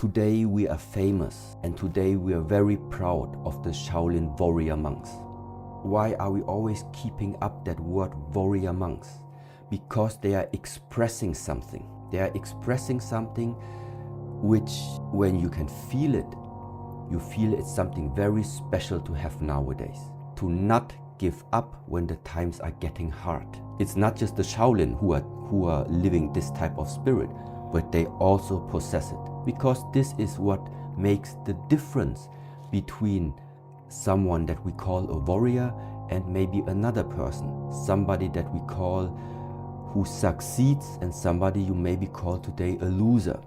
Today we are famous, and today we are very proud of the Shaolin warrior monks. Why are we always keeping up that word warrior monks? Because they are expressing something. They are expressing something which, when you can feel it, you feel it's something very special to have nowadays. To not give up when the times are getting hard. It's not just the Shaolin who are living this type of spirit, but they also possess it. Because this is what makes the difference between someone that we call a warrior and maybe another person. Somebody that we call who succeeds and somebody you maybe call today a loser.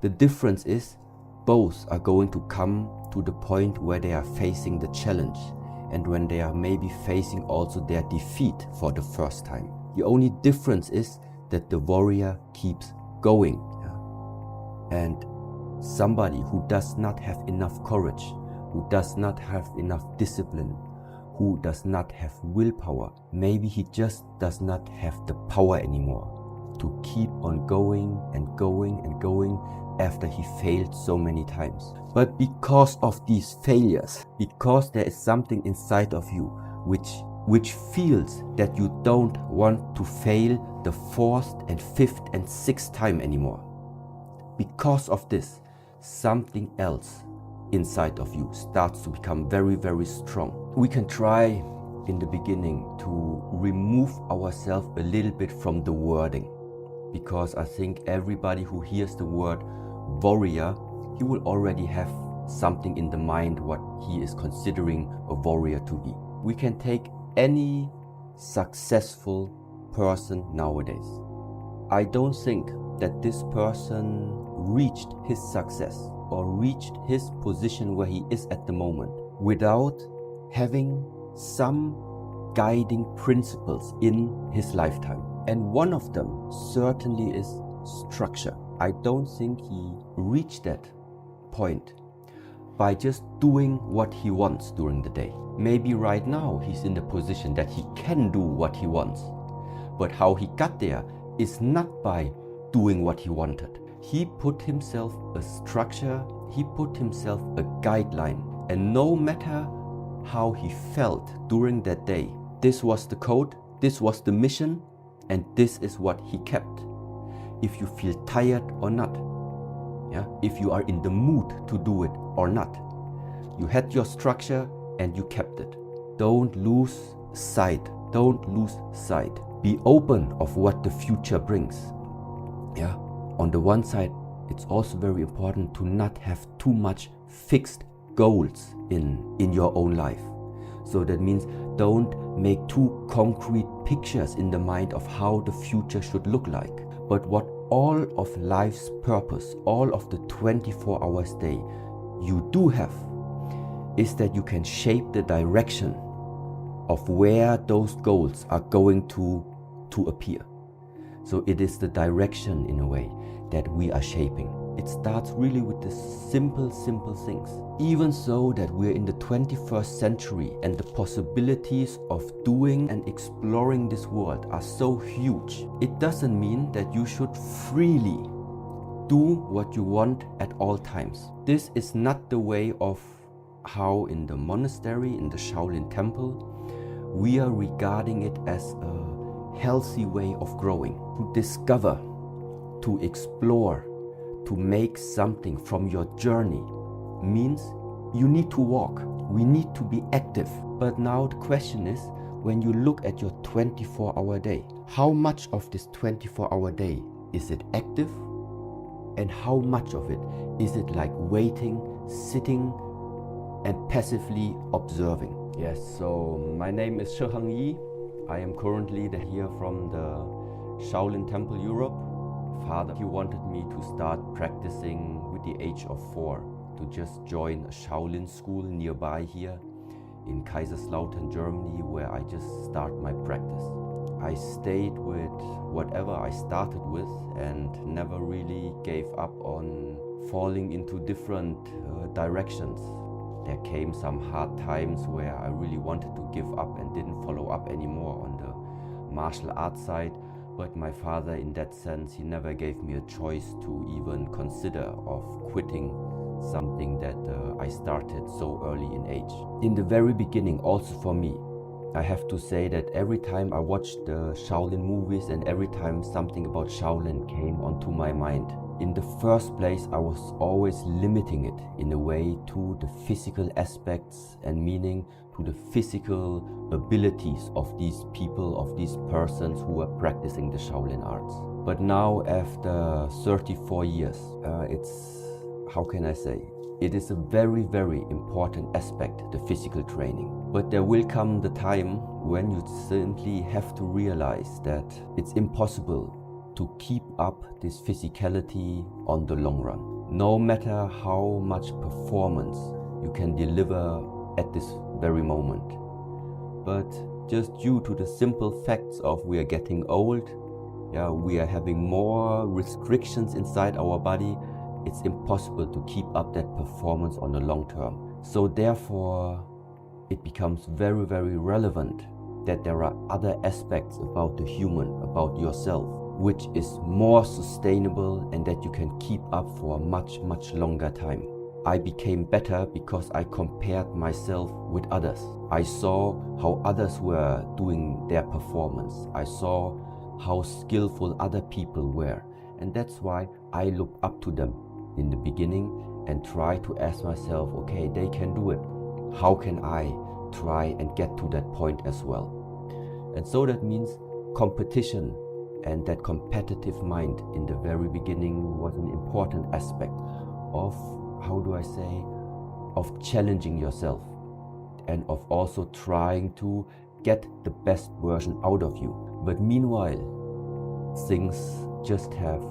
The difference is both are going to come to the point where they are facing the challenge and when they are maybe facing also their defeat for the first time. The only difference is that the warrior keeps going. And somebody who does not have enough courage, who does not have enough discipline, who does not have willpower, maybe he just does not have the power anymore to keep on going and going and going after he failed so many times. But because of these failures, because there is something inside of you which feels that you don't want to fail the fourth and fifth and sixth time anymore. Because of this, something else inside of you starts to become very, very strong. We can try in the beginning to remove ourselves a little bit from the wording, because I think everybody who hears the word warrior, he will already have something in the mind what he is considering a warrior to be. We can take any successful person nowadays. I don't think that this person reached his success or reached his position where he is at the moment without having some guiding principles in his lifetime. And one of them certainly is structure. I don't think he reached that point by just doing what he wants during the day. Maybe right now he's in the position that he can do what he wants, but how he got there is not by doing what he wanted. He put himself a structure, he put himself a guideline, and no matter how he felt during that day, this was the code, this was the mission, and this is what he kept. If you feel tired or not, if you are in the mood to do it or not, you had your structure and you kept it. Don't lose sight. Don't lose sight. Be open of what the future brings. On the one side, it's also very important to not have too much fixed goals in your own life. So that means don't make too concrete pictures in the mind of how the future should look like. But what all of life's purpose, all of the 24 hours day you do have, is that you can shape the direction of where those goals are going to appear. So it is the direction, in a way, that we are shaping. It starts really with the simple things. Even so that we're in the 21st century and the possibilities of doing and exploring this world are so huge, it doesn't mean that you should freely do what you want at all times. This is not the way of how in the monastery, in the Shaolin temple, we are regarding it as a healthy way of growing. To discover, to explore, to make something from your journey means you need to walk. We need to be active. But now the question is, when you look at your 24-hour day, how much of this 24-hour day is it active? And how much of it is it like waiting, sitting, and passively observing? Yes, so my name is Shi Heng. I am currently here from the Shaolin Temple Europe. Father, he wanted me to start practicing with the age of 4, to just join a Shaolin school nearby here in Kaiserslautern, Germany, where I just start my practice. I stayed with whatever I started with and never really gave up on falling into different directions. There came some hard times where I really wanted to give up and didn't follow up anymore on the martial arts side, But my father, in that sense, he never gave me a choice to even consider of quitting something that I started so early in age. In the very beginning, also for me, I have to say that every time I watched the Shaolin movies and every time something about Shaolin came onto my mind, in the first place I was always limiting it in a way to the physical aspects and meaning to the physical abilities of these people, of these persons who are practicing the Shaolin arts. But now, after 34 years, how can I say? It is a very, very important aspect, the physical training. But there will come the time when you simply have to realize that it's impossible to keep up this physicality on the long run. No matter how much performance you can deliver at this very moment. But just due to the simple facts of we are getting old, we are having more restrictions inside our body, it's impossible to keep up that performance on the long term. So therefore, it becomes very, very relevant that there are other aspects about the human, about yourself, which is more sustainable and that you can keep up for a much, much longer time. I became better because I compared myself with others. I saw how others were doing their performance. I saw how skillful other people were. And that's why I looked up to them in the beginning and try to ask myself, okay, they can do it. How can I try and get to that point as well? And so that means competition and that competitive mind in the very beginning was an important aspect of, how do I say, of challenging yourself and of also trying to get the best version out of you. But meanwhile, things just have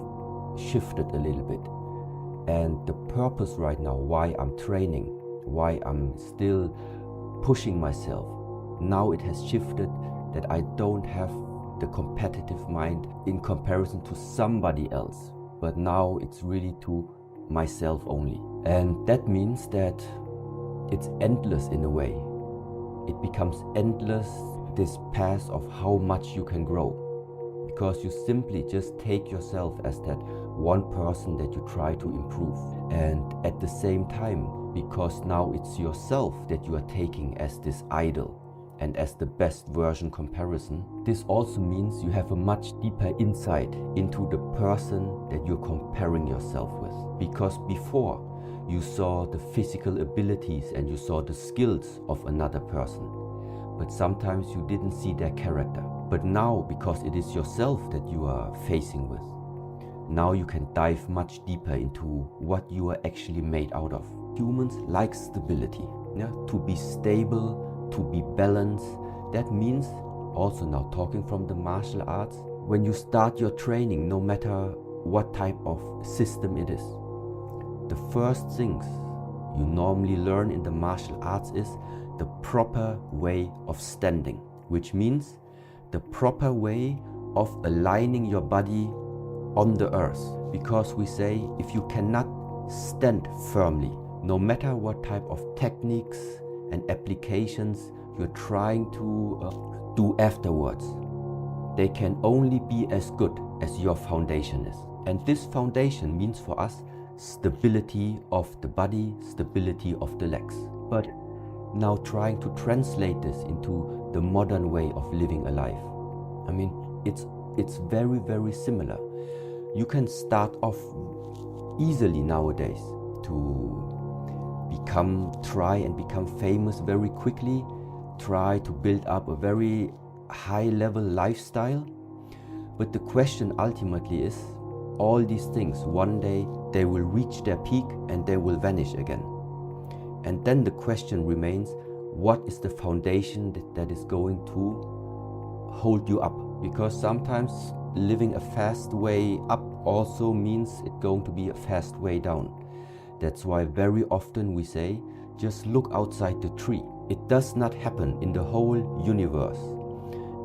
shifted a little bit. And the purpose right now, why I'm training, why I'm still pushing myself, now it has shifted that I don't have the competitive mind in comparison to somebody else, but now it's really to myself only. And that means that it's endless in a way. It becomes endless, this path of how much you can grow. Because you simply just take yourself as that one person that you try to improve. And at the same time, because now it's yourself that you are taking as this idol and as the best version comparison, this also means you have a much deeper insight into the person that you're comparing yourself with. Because before, you saw the physical abilities and you saw the skills of another person, but sometimes you didn't see their character. But now, because it is yourself that you are facing with, now you can dive much deeper into what you are actually made out of. Humans like stability, to be stable, to be balanced. That means, also now talking from the martial arts, when you start your training, no matter what type of system it is, the first things you normally learn in the martial arts is the proper way of standing, which means the proper way of aligning your body on the earth. Because we say, if you cannot stand firmly, no matter what type of techniques and applications you're trying to do afterwards, they can only be as good as your foundation is. And this foundation means for us stability of the body, stability of the legs. But now trying to translate this into the modern way of living a life, I mean, it's very, very similar. You can start off easily nowadays to try and become famous very quickly, try to build up a very high level lifestyle. But the question ultimately is, all these things, one day they will reach their peak and they will vanish again. And then the question remains, what is the foundation that is going to hold you up? Because sometimes living a fast way up also means it's going to be a fast way down. That's why very often we say, just look outside the tree. It does not happen in the whole universe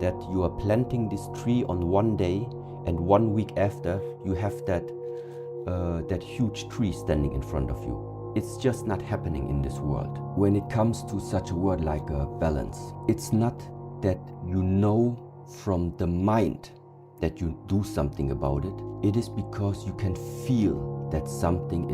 that you are planting this tree on one day and 1 week after you have that huge tree standing in front of you. It's just not happening in this world. When it comes to such a word like balance, it's not that you know from the mind that you do something about it. It is because you can feel that something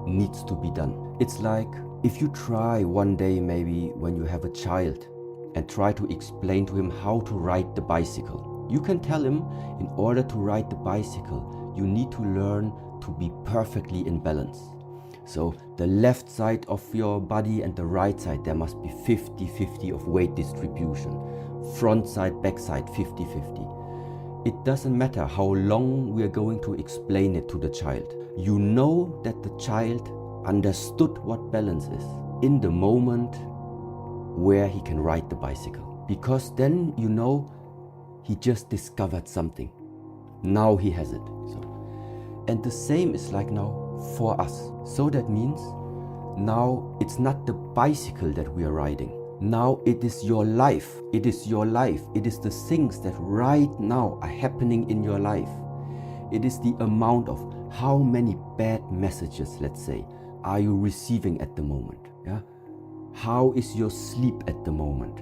needs to be done. It's like if you try one day, maybe when you have a child, and try to explain to him how to ride the bicycle. You can tell him, in order to ride the bicycle, you need to learn to be perfectly in balance. So the left side of your body and the right side, there must be 50-50 of weight distribution. Front side, back side, 50-50. It doesn't matter how long we are going to explain it to the child. You know that the child understood what balance is in the moment where he can ride the bicycle. Because then you know he just discovered something. Now he has it. And the same is like now for us. So that means now it's not the bicycle that we are riding. Now it is your life. It is your life. It is the things that right now are happening in your life. It is the amount of how many bad messages, let's say, are you receiving at the moment. Yeah? How is your sleep at the moment?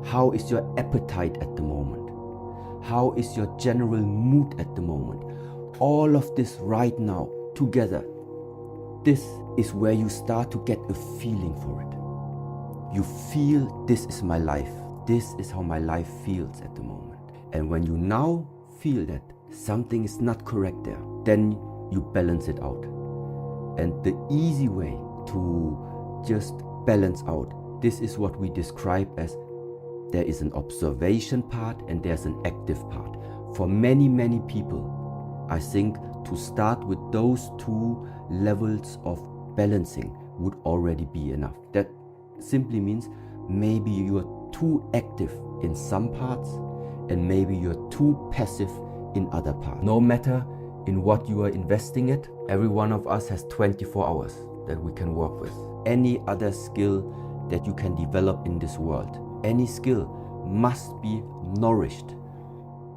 How is your appetite at the moment? How is your general mood at the moment? All of this right now together, this is where you start to get a feeling for it. You feel, this is my life. This is how my life feels at the moment. And when you now feel that something is not correct there, then you balance it out. And the easy way to just balance out, this is what we describe as there is an observation part and there's an active part. For many people, I think to start with those two levels of balancing would already be enough. That simply means maybe you are too active in some parts and maybe you're too passive in other parts. No matter in what you are investing it, every one of us has 24 hours that we can work with. Any other skill that you can develop in this world, any skill must be nourished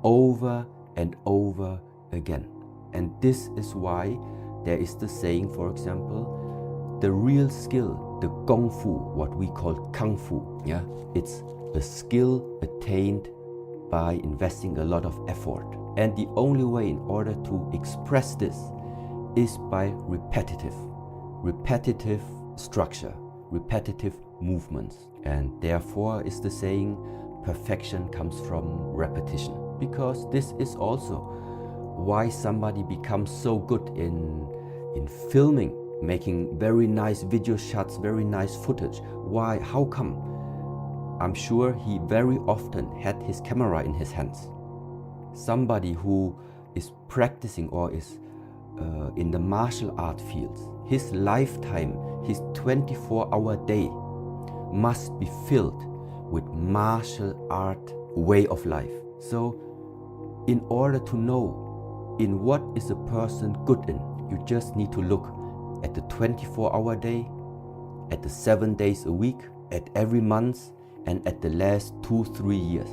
over and over again. And this is why there is the saying, for example, the real skill, the Gong Fu, what we call Kung Fu, yeah, it's a skill attained by investing a lot of effort. And the only way in order to express this is by repetitive structure, repetitive movements. And therefore is the saying, perfection comes from repetition. Because this is also why somebody becomes so good in filming, making very nice video shots, very nice footage. Why? How come? I'm sure he very often had his camera in his hands. Somebody who is practicing or is in the martial art fields, his lifetime, his 24-hour day must be filled with martial art way of life. So in order to know in what is a person good in, you just need to look at the 24-hour day, at the 7 days a week, at every month, and at the last 2-3 years.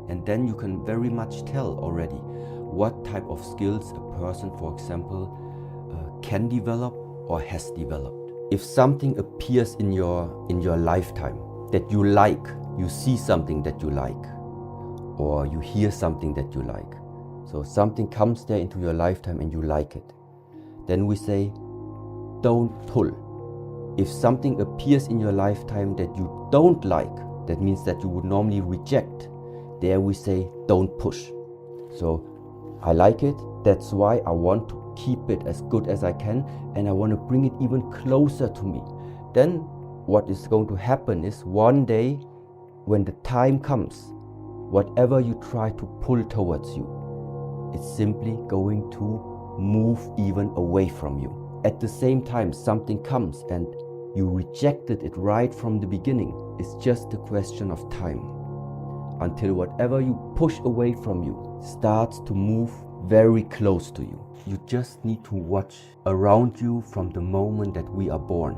And then you can very much tell already what type of skills a person, for example, can develop or has developed. If something appears in your lifetime that you like, you see something that you like, or you hear something that you like, so something comes there into your lifetime and you like it, then we say, don't pull. If something appears in your lifetime that you don't like, that means that you would normally reject, there we say, don't push. So I like it, that's why I want to keep it as good as I can, and I want to bring it even closer to me. Then what is going to happen is one day when the time comes, whatever you try to pull towards you, it's simply going to move even away from you. At the same time, something comes and you rejected it right from the beginning. It's just a question of time until whatever you push away from you starts to move very close to you. You just need to watch around you from the moment that we are born.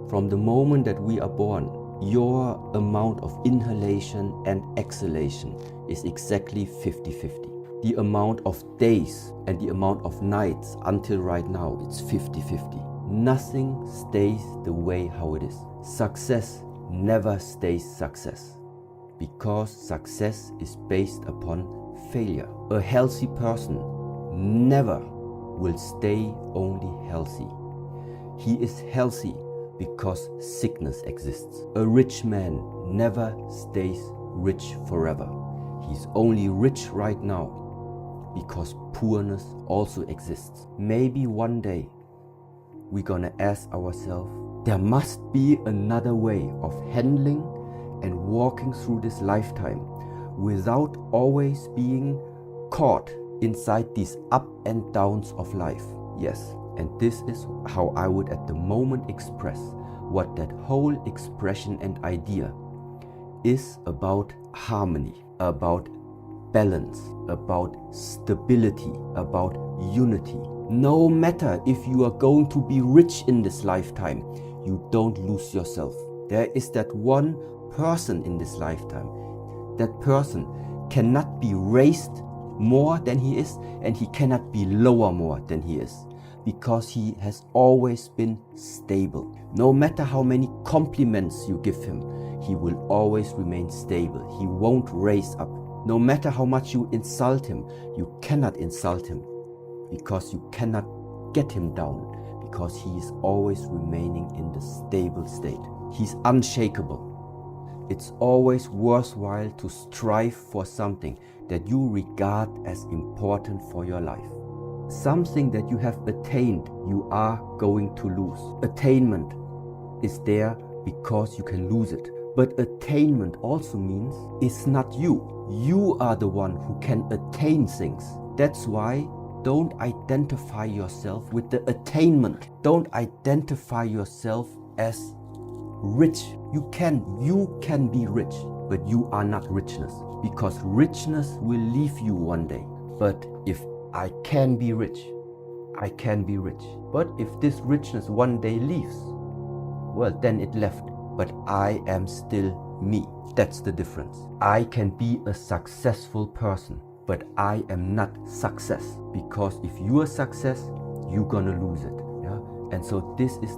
From the moment that we are born, your amount of inhalation and exhalation is exactly 50-50. The amount of days and the amount of nights until right now, it's 50-50. Nothing stays the way how it is. Success never stays success, because success is based upon failure. A healthy person never will stay only healthy. He is healthy because sickness exists. A rich man never stays rich forever. He's only rich right now because poorness also exists. Maybe one day we're gonna ask ourselves, there must be another way of handling and walking through this lifetime without always being caught inside these up and downs of life. Yes, and this is how I would at the moment express what that whole expression and idea is about: harmony, about balance, about stability, about unity. No matter if you are going to be rich in this lifetime, you don't lose yourself. There is that one person in this lifetime. That person cannot be raised more than he is, and he cannot be lower more than he is, because he has always been stable. No matter how many compliments you give him, he will always remain stable. He won't raise up. No matter how much you insult him, you cannot insult him, because you cannot get him down, because he is always remaining in the stable state. He's unshakable. It's always worthwhile to strive for something that you regard as important for your life. Something that you have attained, you are going to lose. Attainment is there because you can lose it. But attainment also means it's not you. You are the one who can attain things. That's why don't identify yourself with the attainment. Don't identify yourself as rich. You can be rich, but you are not richness, because richness will leave you one day. But if I can be rich, I can be rich. But if this richness one day leaves, well, then it left. But I am still me. That's the difference. I can be a successful person, but I am not success, because if you are success, you're gonna lose it. Yeah? And so this is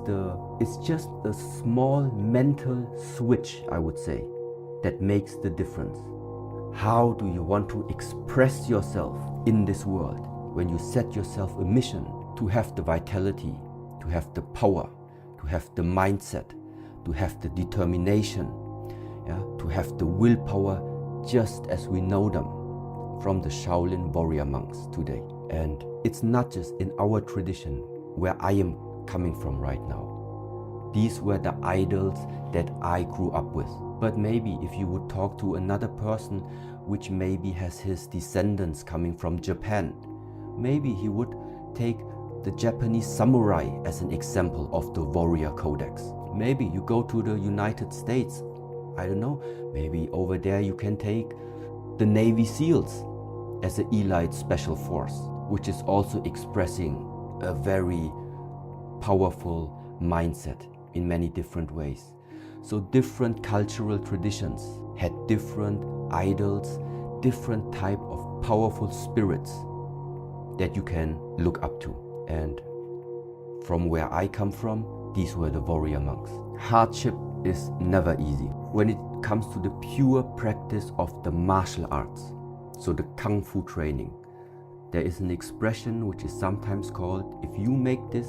it's just a small mental switch, I would say, that makes the difference. How do you want to express yourself in this world? When you set yourself a mission to have the vitality, to have the power, to have the mindset, to have the determination, to have the willpower, just as we know them from the Shaolin warrior monks today. And it's not just in our tradition where I am coming from right now. These were the idols that I grew up with. But maybe if you would talk to another person which maybe has his descendants coming from Japan, maybe he would take the Japanese samurai as an example of the warrior codex. Maybe you go to the United States, I don't know, maybe over there you can take the Navy SEALs as an elite special force, which is also expressing a very powerful mindset in many different ways. So different cultural traditions had different idols, different type of powerful spirits that you can look up to. And from where I come from, these were the warrior monks. Hardship is never easy. When it comes to the pure practice of the martial arts, so the Kung Fu training, there is an expression which is sometimes called, if you make this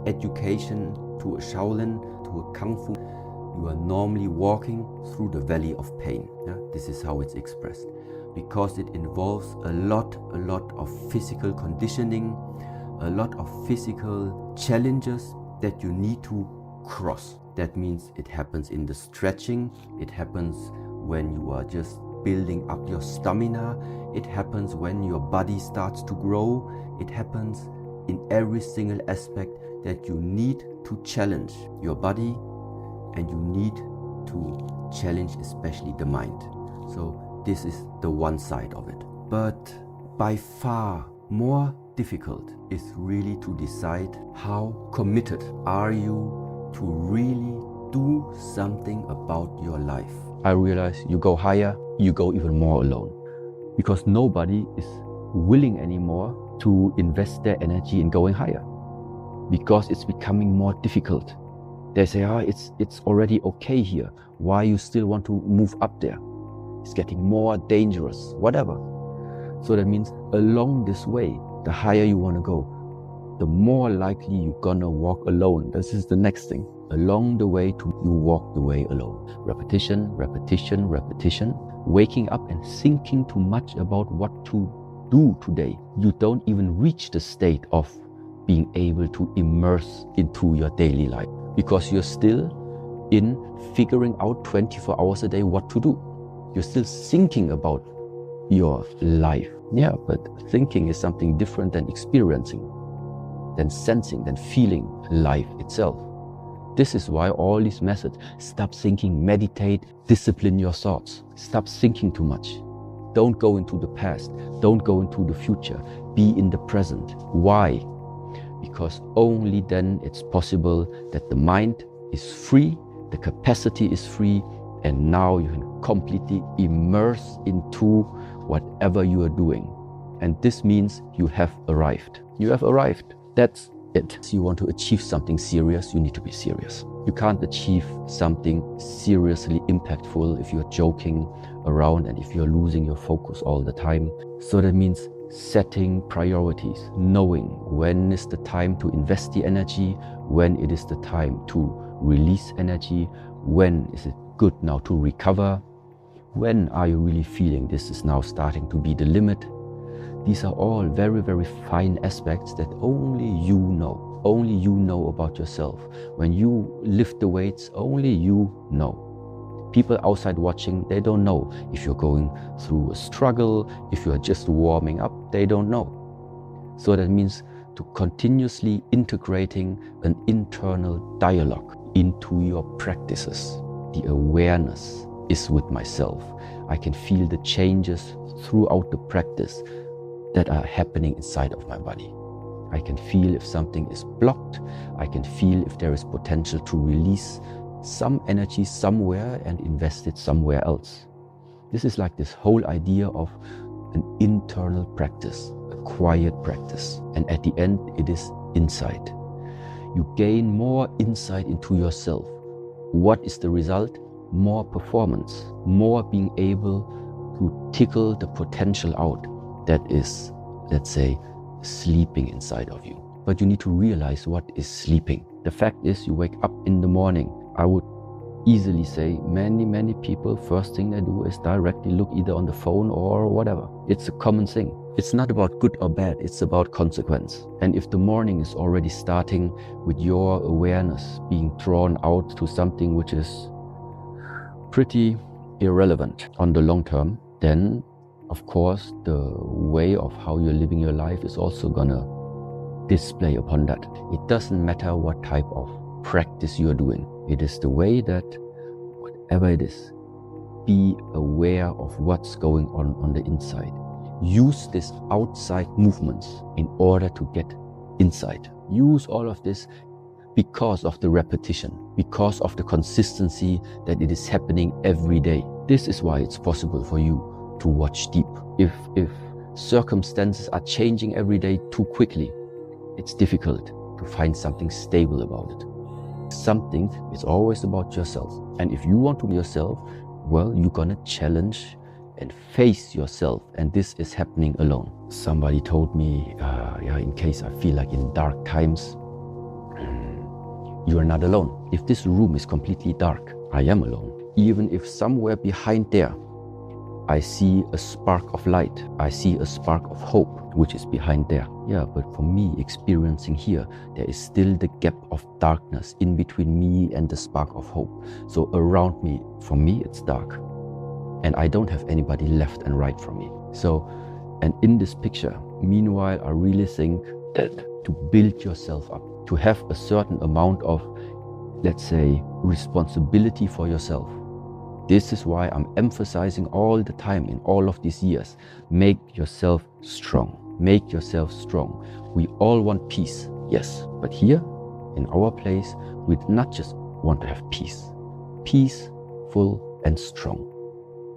education to a Shaolin, to a Kung Fu, you are normally walking through the valley of pain. Yeah? This is how it's expressed. Because it involves a lot of physical conditioning, a lot of physical challenges that you need to cross. That means it happens in the stretching, it happens when you are just building up your stamina, it happens when your body starts to grow, it happens in every single aspect that you need to challenge your body, and you need to challenge especially the mind. So this is the one side of it. But by far more difficult is really to decide how committed are you to really do something about your life. I realize you go higher, you go even more alone, because nobody is willing anymore to invest their energy in going higher, because it's becoming more difficult. They say, it's already okay here. Why you still want to move up there? It's getting more dangerous, whatever. So that means along this way, the higher you want to go, the more likely you're gonna walk alone. This is the next thing. Along the way you walk the way alone. Repetition, repetition, repetition. Waking up and thinking too much about what to do today. You don't even reach the state of being able to immerse into your daily life because you're still in figuring out 24 hours a day what to do. You're still thinking about your life. Yeah, but thinking is something different than experiencing, than sensing, than feeling life itself. This is why all these methods, stop thinking, meditate, discipline your thoughts. Stop thinking too much. Don't go into the past. Don't go into the future. Be in the present. Why? Because only then it's possible that the mind is free, the capacity is free, and now you can completely immerse into whatever you are doing. And this means you have arrived. You have arrived. That's it. If you want to achieve something serious, you need to be serious. You can't achieve something seriously impactful if you're joking around and if you're losing your focus all the time. So that means setting priorities, knowing when is the time to invest the energy, when it is the time to release energy, when is it good now to recover, when are you really feeling this is now starting to be the limit. These are all very, very fine aspects that only you know. Only you know about yourself. When you lift the weights, only you know. People outside watching, they don't know. If you're going through a struggle, if you're just warming up, they don't know. So that means to continuously integrating an internal dialogue into your practices. The awareness is with myself. I can feel the changes throughout the practice that are happening inside of my body. I can feel if something is blocked. I can feel if there is potential to release some energy somewhere and invest it somewhere else. This is like this whole idea of an internal practice, a quiet practice. And at the end, it is insight. You gain more insight into yourself. What is the result? More performance, more being able to tickle the potential out that is, let's say, sleeping inside of you. But you need to realize what is sleeping. The fact is, you wake up in the morning. I would easily say many people, first thing they do is directly look either on the phone or whatever. It's a common thing. It's not about good or bad, it's about consequence. And if the morning is already starting with your awareness being drawn out to something which is pretty irrelevant on the long term, then of course the way of how you're living your life is also gonna display upon that. It doesn't matter what type of practice you're doing. It is the way that whatever it is, be aware of what's going on the inside. Use this outside movements in order to get inside. Use all of this because of the repetition, because of the consistency that it is happening every day. This is why it's possible for you to watch deep. If circumstances are changing every day too quickly, it's difficult to find something stable about it. Something is always about yourself. And if you want to be yourself, well, you're gonna challenge and face yourself. And this is happening alone. Somebody told me, in case I feel like in dark times, you are not alone. If this room is completely dark, I am alone. Even if somewhere behind there, I see a spark of light. I see a spark of hope, which is behind there. Yeah, but for me, experiencing here, there is still the gap of darkness in between me and the spark of hope. So around me, for me, it's dark. And I don't have anybody left and right from me. So, and in this picture, meanwhile, I really think that to build yourself up, to have a certain amount of, let's say, responsibility for yourself. This is why I'm emphasizing all the time in all of these years, make yourself strong. Make yourself strong. We all want peace, yes. But here, in our place, we not just want to have peace. Peaceful and strong.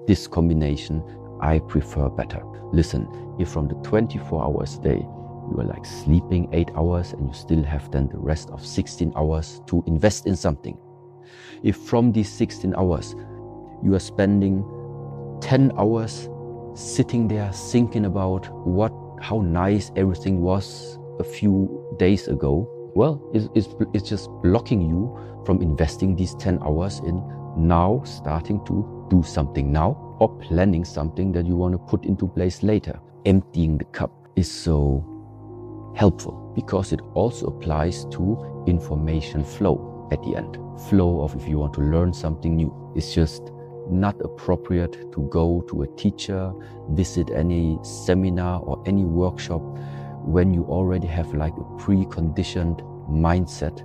This combination I prefer better. Listen, if from the 24 hours a day, you are like sleeping 8 hours and you still have then the rest of 16 hours to invest in something. If from these 16 hours, you are spending 10 hours sitting there thinking about how nice everything was a few days ago, well, it's just blocking you from investing these 10 hours in now starting to do something now or planning something that you want to put into place later. Emptying the cup is so helpful because it also applies to information flow at the end. Flow of if you want to learn something new. It's just not appropriate to go to a teacher, visit any seminar or any workshop when you already have like a preconditioned mindset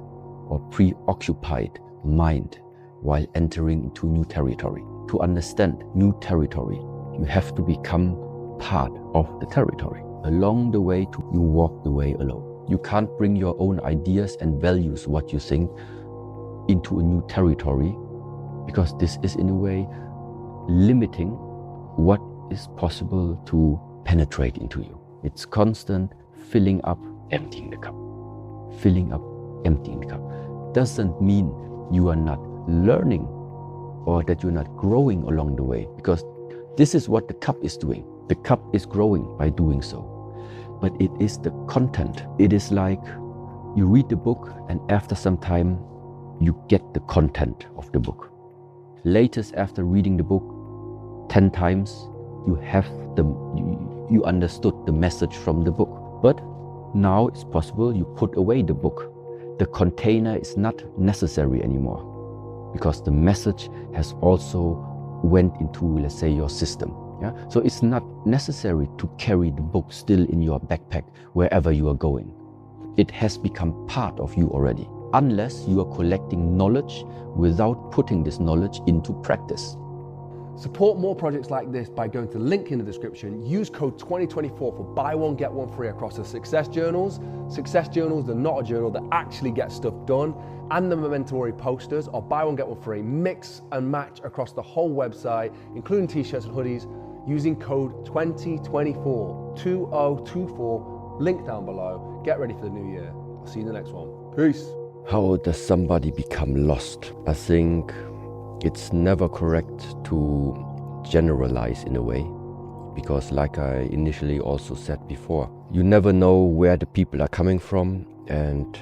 or preoccupied mind while entering into new territory. To understand new territory, you have to become part of the territory. Along the way, you walk the way alone. You can't bring your own ideas and values, what you think, into a new territory, because this is in a way limiting what is possible to penetrate into you. It's constant filling up, emptying the cup. Filling up, emptying the cup. Doesn't mean you are not learning or that you're not growing along the way, because this is what the cup is doing. The cup is growing by doing so. But it is the content. It is like you read the book and after some time you get the content of the book. Latest after reading the book 10 times, you understood the message from the book. But now it's possible you put away the book. The container is not necessary anymore because the message has also went into, let's say, your system. Yeah? So it's not necessary to carry the book still in your backpack wherever you are going. It has become part of you already, unless you are collecting knowledge without putting this knowledge into practice. Support more projects like this by going to the link in the description. Use code 2024 for buy one, get one free across the success journals, the not a journal that actually gets stuff done, and the Memento posters, or buy one, get one free, mix and match across the whole website, including t-shirts and hoodies, using code 2024, 2024, link down below. Get ready for the new year. I'll see you in the next one. Peace. How does somebody become lost? I think it's never correct to generalize in a way, because like I initially also said before, you never know where the people are coming from and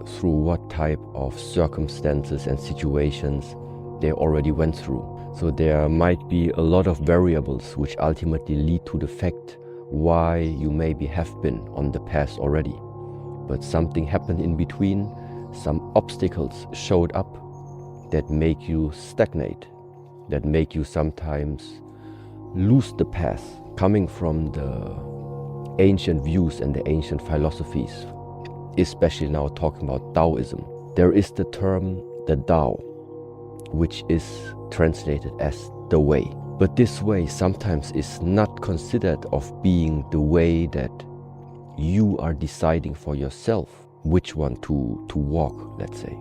through what type of circumstances and situations they already went through. So there might be a lot of variables which ultimately lead to the fact why you maybe have been on the path already. But something happened in between, some obstacles showed up that make you stagnate, that make you sometimes lose the path. Coming from the ancient views and the ancient philosophies, especially now talking about Taoism, there is the term the Tao, which is translated as the way. But this way sometimes is not considered of being the way that you are deciding for yourself which one to walk, let's say.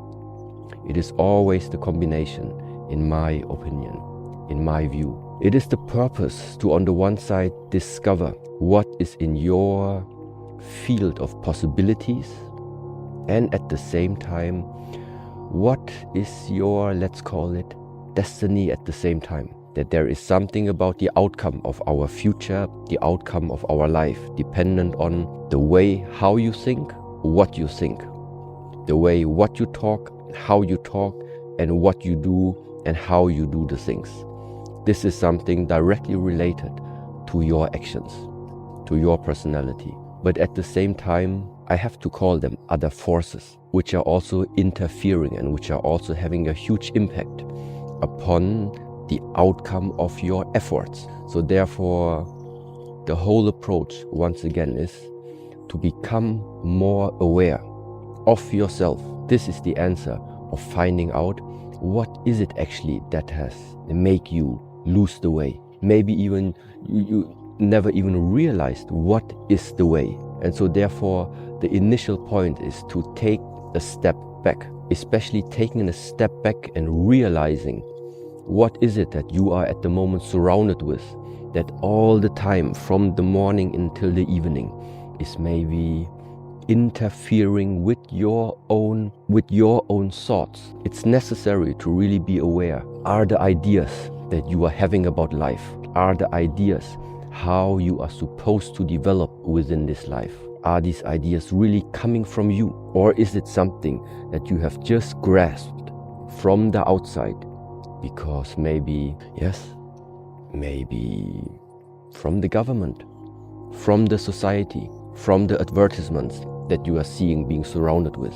It is always the combination, in my opinion, in my view. It is the purpose to, on the one side, discover what is in your field of possibilities, and at the same time, what is your, let's call it, destiny at the same time. That there is something about the outcome of our future, the outcome of our life, dependent on the way how you think, what you think, the way what you talk, how you talk, and what you do and how you do the things. This is something directly related to your actions, to your personality. But at the same time, I have to call them other forces, which are also interfering and which are also having a huge impact upon the outcome of your efforts. So therefore, the whole approach, once again, is to become more aware of yourself. This is the answer of finding out what is it actually that has make you lose the way. Maybe even you never even realized what is the way. And so therefore, the initial point is to take a step back, especially taking a step back and realizing what is it that you are at the moment surrounded with, that all the time from the morning until the evening is maybe interfering with your own thoughts. It's necessary to really be aware. Are the ideas that you are having about life, are the ideas how you are supposed to develop within this life. Are these ideas really coming from you, or is it something that you have just grasped from the outside? Because maybe, yes, maybe from the government, from the society, from the advertisements that you are seeing being surrounded with.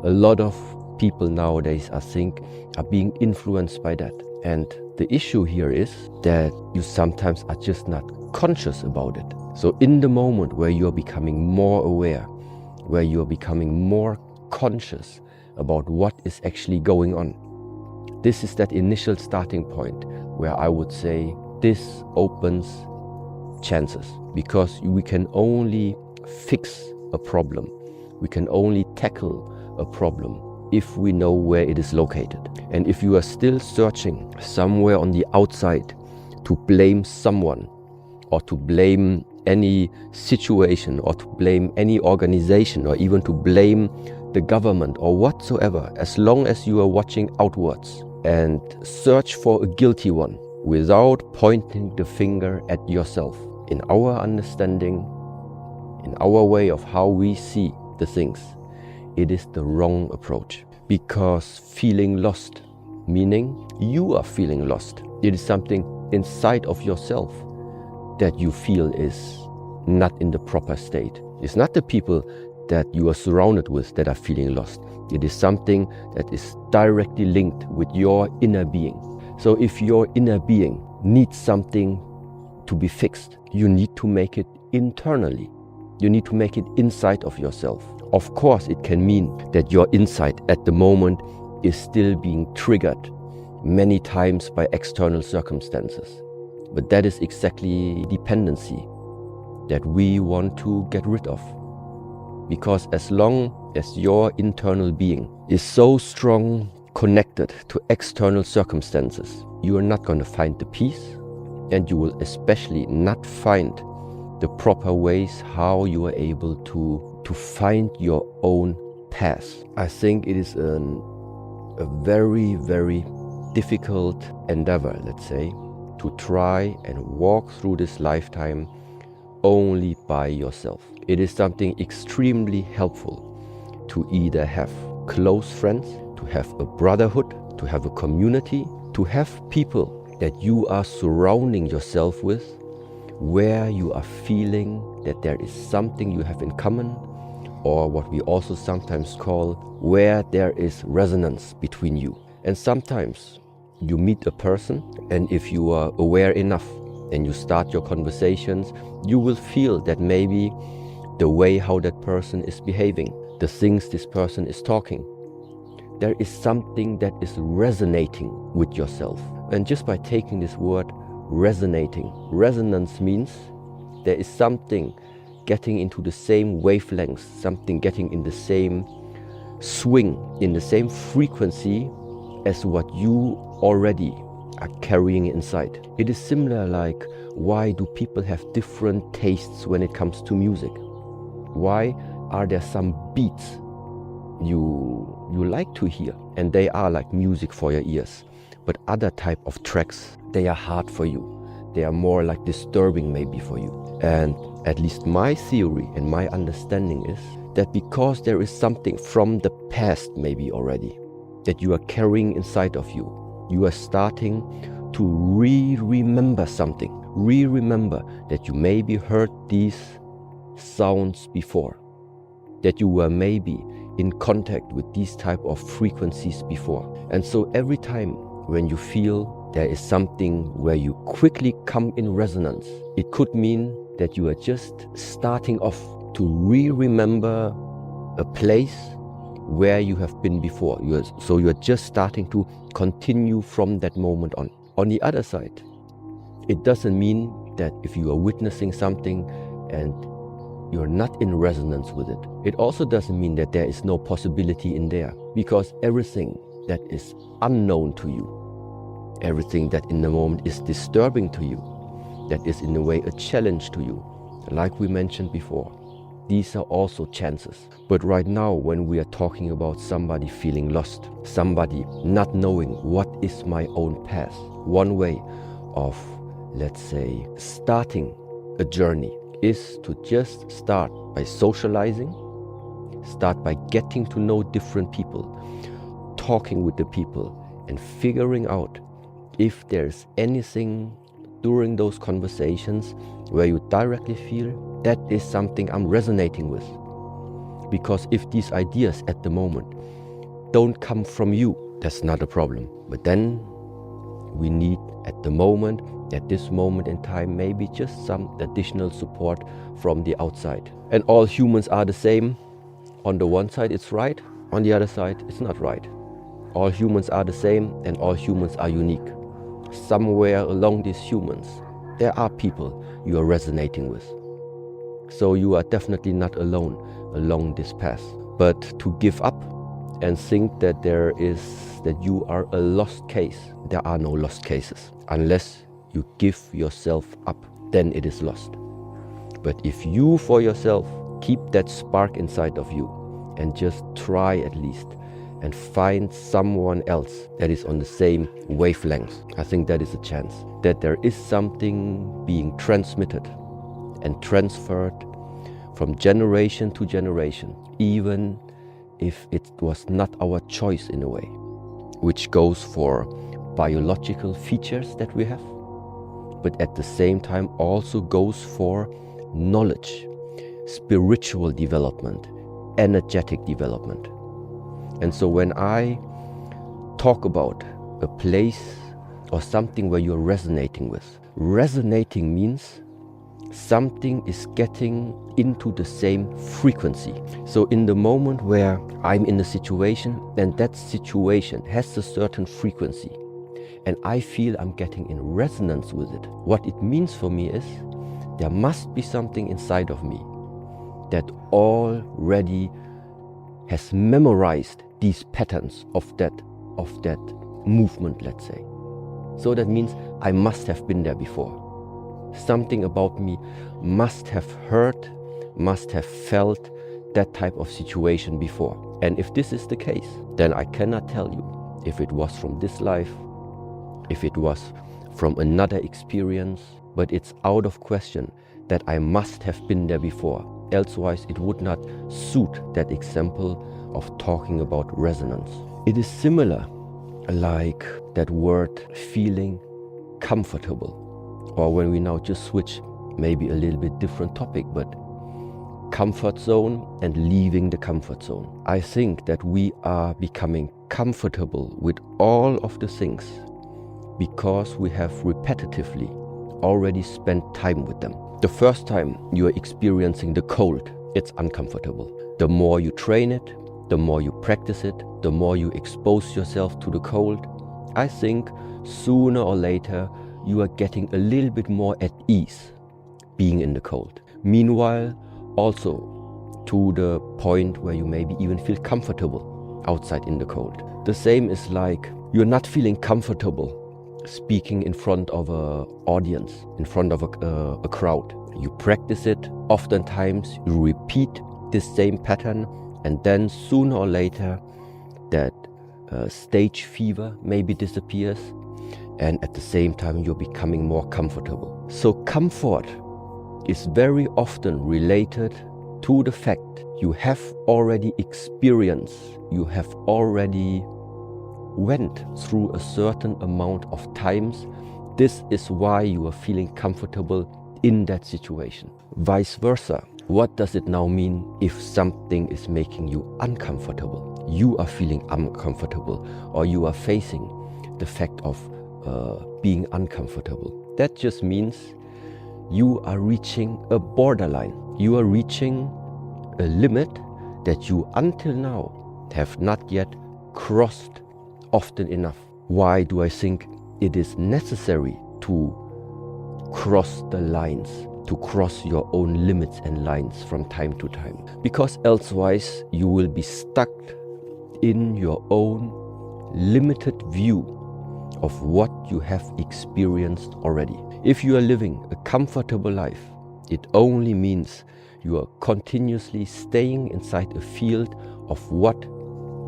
A lot of people nowadays, I think, are being influenced by that. And the issue here is that you sometimes are just not conscious about it. So in the moment where you're becoming more aware, where you're becoming more conscious about what is actually going on, this is that initial starting point where I would say this opens chances, because we can only fix a problem, we can only tackle a problem if we know where it is located. And if you are still searching somewhere on the outside to blame someone, or to blame any situation, or to blame any organization, or even to blame the government or whatsoever, as long as you are watching outwards and search for a guilty one without pointing the finger at yourself, in our understanding, in our way of how we see the things, it is the wrong approach. Because feeling lost, meaning you are feeling lost, it is something inside of yourself that you feel is not in the proper state. It's not the people that you are surrounded with that are feeling lost. It is something that is directly linked with your inner being. So if your inner being needs something to be fixed, you need to make it internally. You need to make it inside of yourself. Of course, it can mean that your inside at the moment is still being triggered many times by external circumstances. But that is exactly dependency that we want to get rid of. Because as long as your internal being is so strong connected to external circumstances, you are not going to find the peace, and you will especially not find the proper ways how you are able to find your own path. I think it is a very, very difficult endeavor, let's say, to try and walk through this lifetime only by yourself. It is something extremely helpful to either have close friends, to have a brotherhood, to have a community, to have people that you are surrounding yourself with, where you are feeling that there is something you have in common, or what we also sometimes call where there is resonance between you. And sometimes you meet a person, and if you are aware enough and you start your conversations, you will feel that maybe the way how that person is behaving, the things this person is talking, there is something that is resonating with yourself. And just by taking this word resonating, resonance means there is something getting into the same wavelengths, something getting in the same swing, in the same frequency as what you already are carrying inside. It is similar like, why do people have different tastes when it comes to music? Why are there some beats you like to hear, and they are like music for your ears, but other type of tracks, they are hard for you. They are more like disturbing maybe for you. And at least my theory and my understanding is that because there is something from the past maybe already that you are carrying inside of you, you are starting to remember something. Remember that you maybe heard these sounds before, that you were maybe in contact with these type of frequencies before. And so every time when you feel there is something where you quickly come in resonance, it could mean that you are just starting off to remember a place where you have been before. So you are just starting to continue from that moment on. On the other side, it doesn't mean that if you are witnessing something and you're not in resonance with it, it also doesn't mean that there is no possibility in there. Because everything that is unknown to you, everything that in the moment is disturbing to you, that is in a way a challenge to you, like we mentioned before, these are also chances. But right now, when we are talking about somebody feeling lost, somebody not knowing what is my own path, one way of, let's say, starting a journey is to just start by socializing, start by getting to know different people, talking with the people, and figuring out if there's anything during those conversations where you directly feel that is something I'm resonating with. Because if these ideas at the moment don't come from you, that's not a problem. But then we need at this moment in time, maybe just some additional support from the outside. And all humans are the same. On the one side it's right, on the other side it's not right. All humans are the same and all humans are unique. Somewhere along these humans, there are people you are resonating with. So you are definitely not alone along this path. But to give up and think that you are a lost case, there are no lost cases. Unless you give yourself up, then it is lost. But if you for yourself keep that spark inside of you and just try at least and find someone else that is on the same wavelength, I think that is a chance that there is something being transmitted and transferred from generation to generation, even if it was not our choice in a way, which goes for biological features that we have, but at the same time also goes for knowledge, spiritual development, energetic development. And so when I talk about a place or something where you're resonating with, resonating means something is getting into the same frequency. So in the moment where I'm in a situation and that situation has a certain frequency and I feel I'm getting in resonance with it, what it means for me is there must be something inside of me that already has memorized these patterns of that movement, let's say. So that means I must have been there before. Something about me must have heard, must have felt that type of situation before. And if this is the case, then I cannot tell you if it was from this life, if it was from another experience, but it's out of question that I must have been there before. Elsewise, it would not suit that example of talking about resonance. It is similar like that word feeling comfortable. Or when we now just switch, maybe a little bit different topic, but comfort zone and leaving the comfort zone. I think that we are becoming comfortable with all of the things because we have repetitively already spent time with them. The first time you are experiencing the cold, it's uncomfortable. The more you train it, the more you practice it, the more you expose yourself to the cold, I think sooner or later you are getting a little bit more at ease being in the cold. Meanwhile, also to the point where you maybe even feel comfortable outside in the cold. The same is like you're not feeling comfortable speaking in front of an audience, in front of a crowd. You practice it, oftentimes you repeat this same pattern, and then sooner or later that stage fever maybe disappears, and at the same time you're becoming more comfortable. So comfort is very often related to the fact you have already experienced, you have already went through a certain amount of times. This is why you are feeling comfortable in that situation. Vice versa, what does it now mean if something is making you uncomfortable? You are feeling uncomfortable, or you are facing the fact of being uncomfortable. That just means you are reaching a borderline. You are reaching a limit that you until now have not yet crossed often enough. Why do I think it is necessary to cross the lines, to cross your own limits and lines from time to time? Because elsewise you will be stuck in your own limited view of what you have experienced already. If you are living a comfortable life, it only means you are continuously staying inside a field of what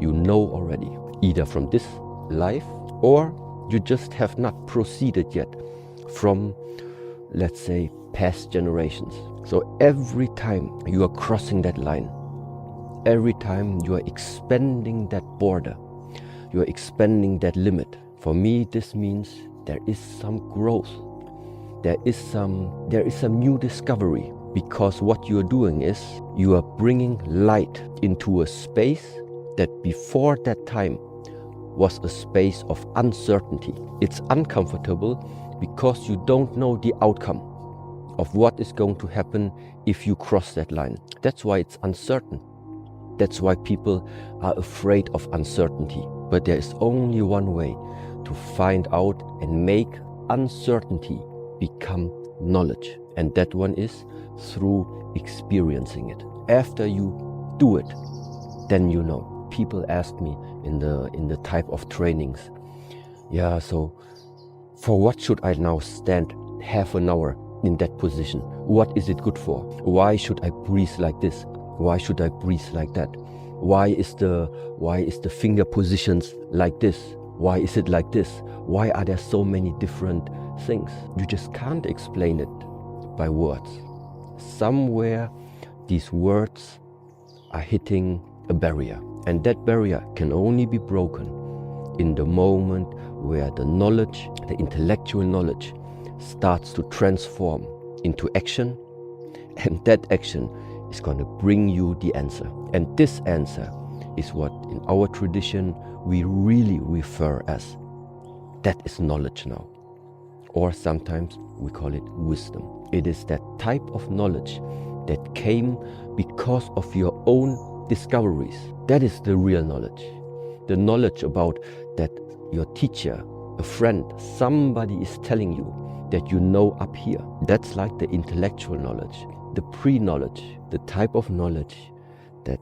you know already, either from this life or you just have not proceeded yet from let's say, past generations. So every time you are crossing that line, every time you are expanding that border, you are expanding that limit. For me, this means there is some growth. There is some new discovery, because what you are doing is you are bringing light into a space that before that time was a space of uncertainty. It's uncomfortable because you don't know the outcome of what is going to happen if you cross that line. That's why it's uncertain. That's why people are afraid of uncertainty. But there is only one way to find out and make uncertainty become knowledge. And that one is through experiencing it. After you do it, then you know. People ask me in the type of trainings, yeah, so for what should I now stand half an hour in that position? What is it good for? Why should I breathe like this? Why should I breathe like that? Why is the finger positions like this? Why is it like this? Why are there so many different things? You just can't explain it by words. Somewhere these words are hitting a barrier, and that barrier can only be broken in the moment where the knowledge, the intellectual knowledge, starts to transform into action, and that action is going to bring you the answer. And this answer is what in our tradition we really refer as, that is knowledge now. Or sometimes we call it wisdom. It is that type of knowledge that came because of your own discoveries. That is the real knowledge. The knowledge about that your teacher, a friend, somebody is telling you that you know up here. That's like the intellectual knowledge, the pre-knowledge, the type of knowledge that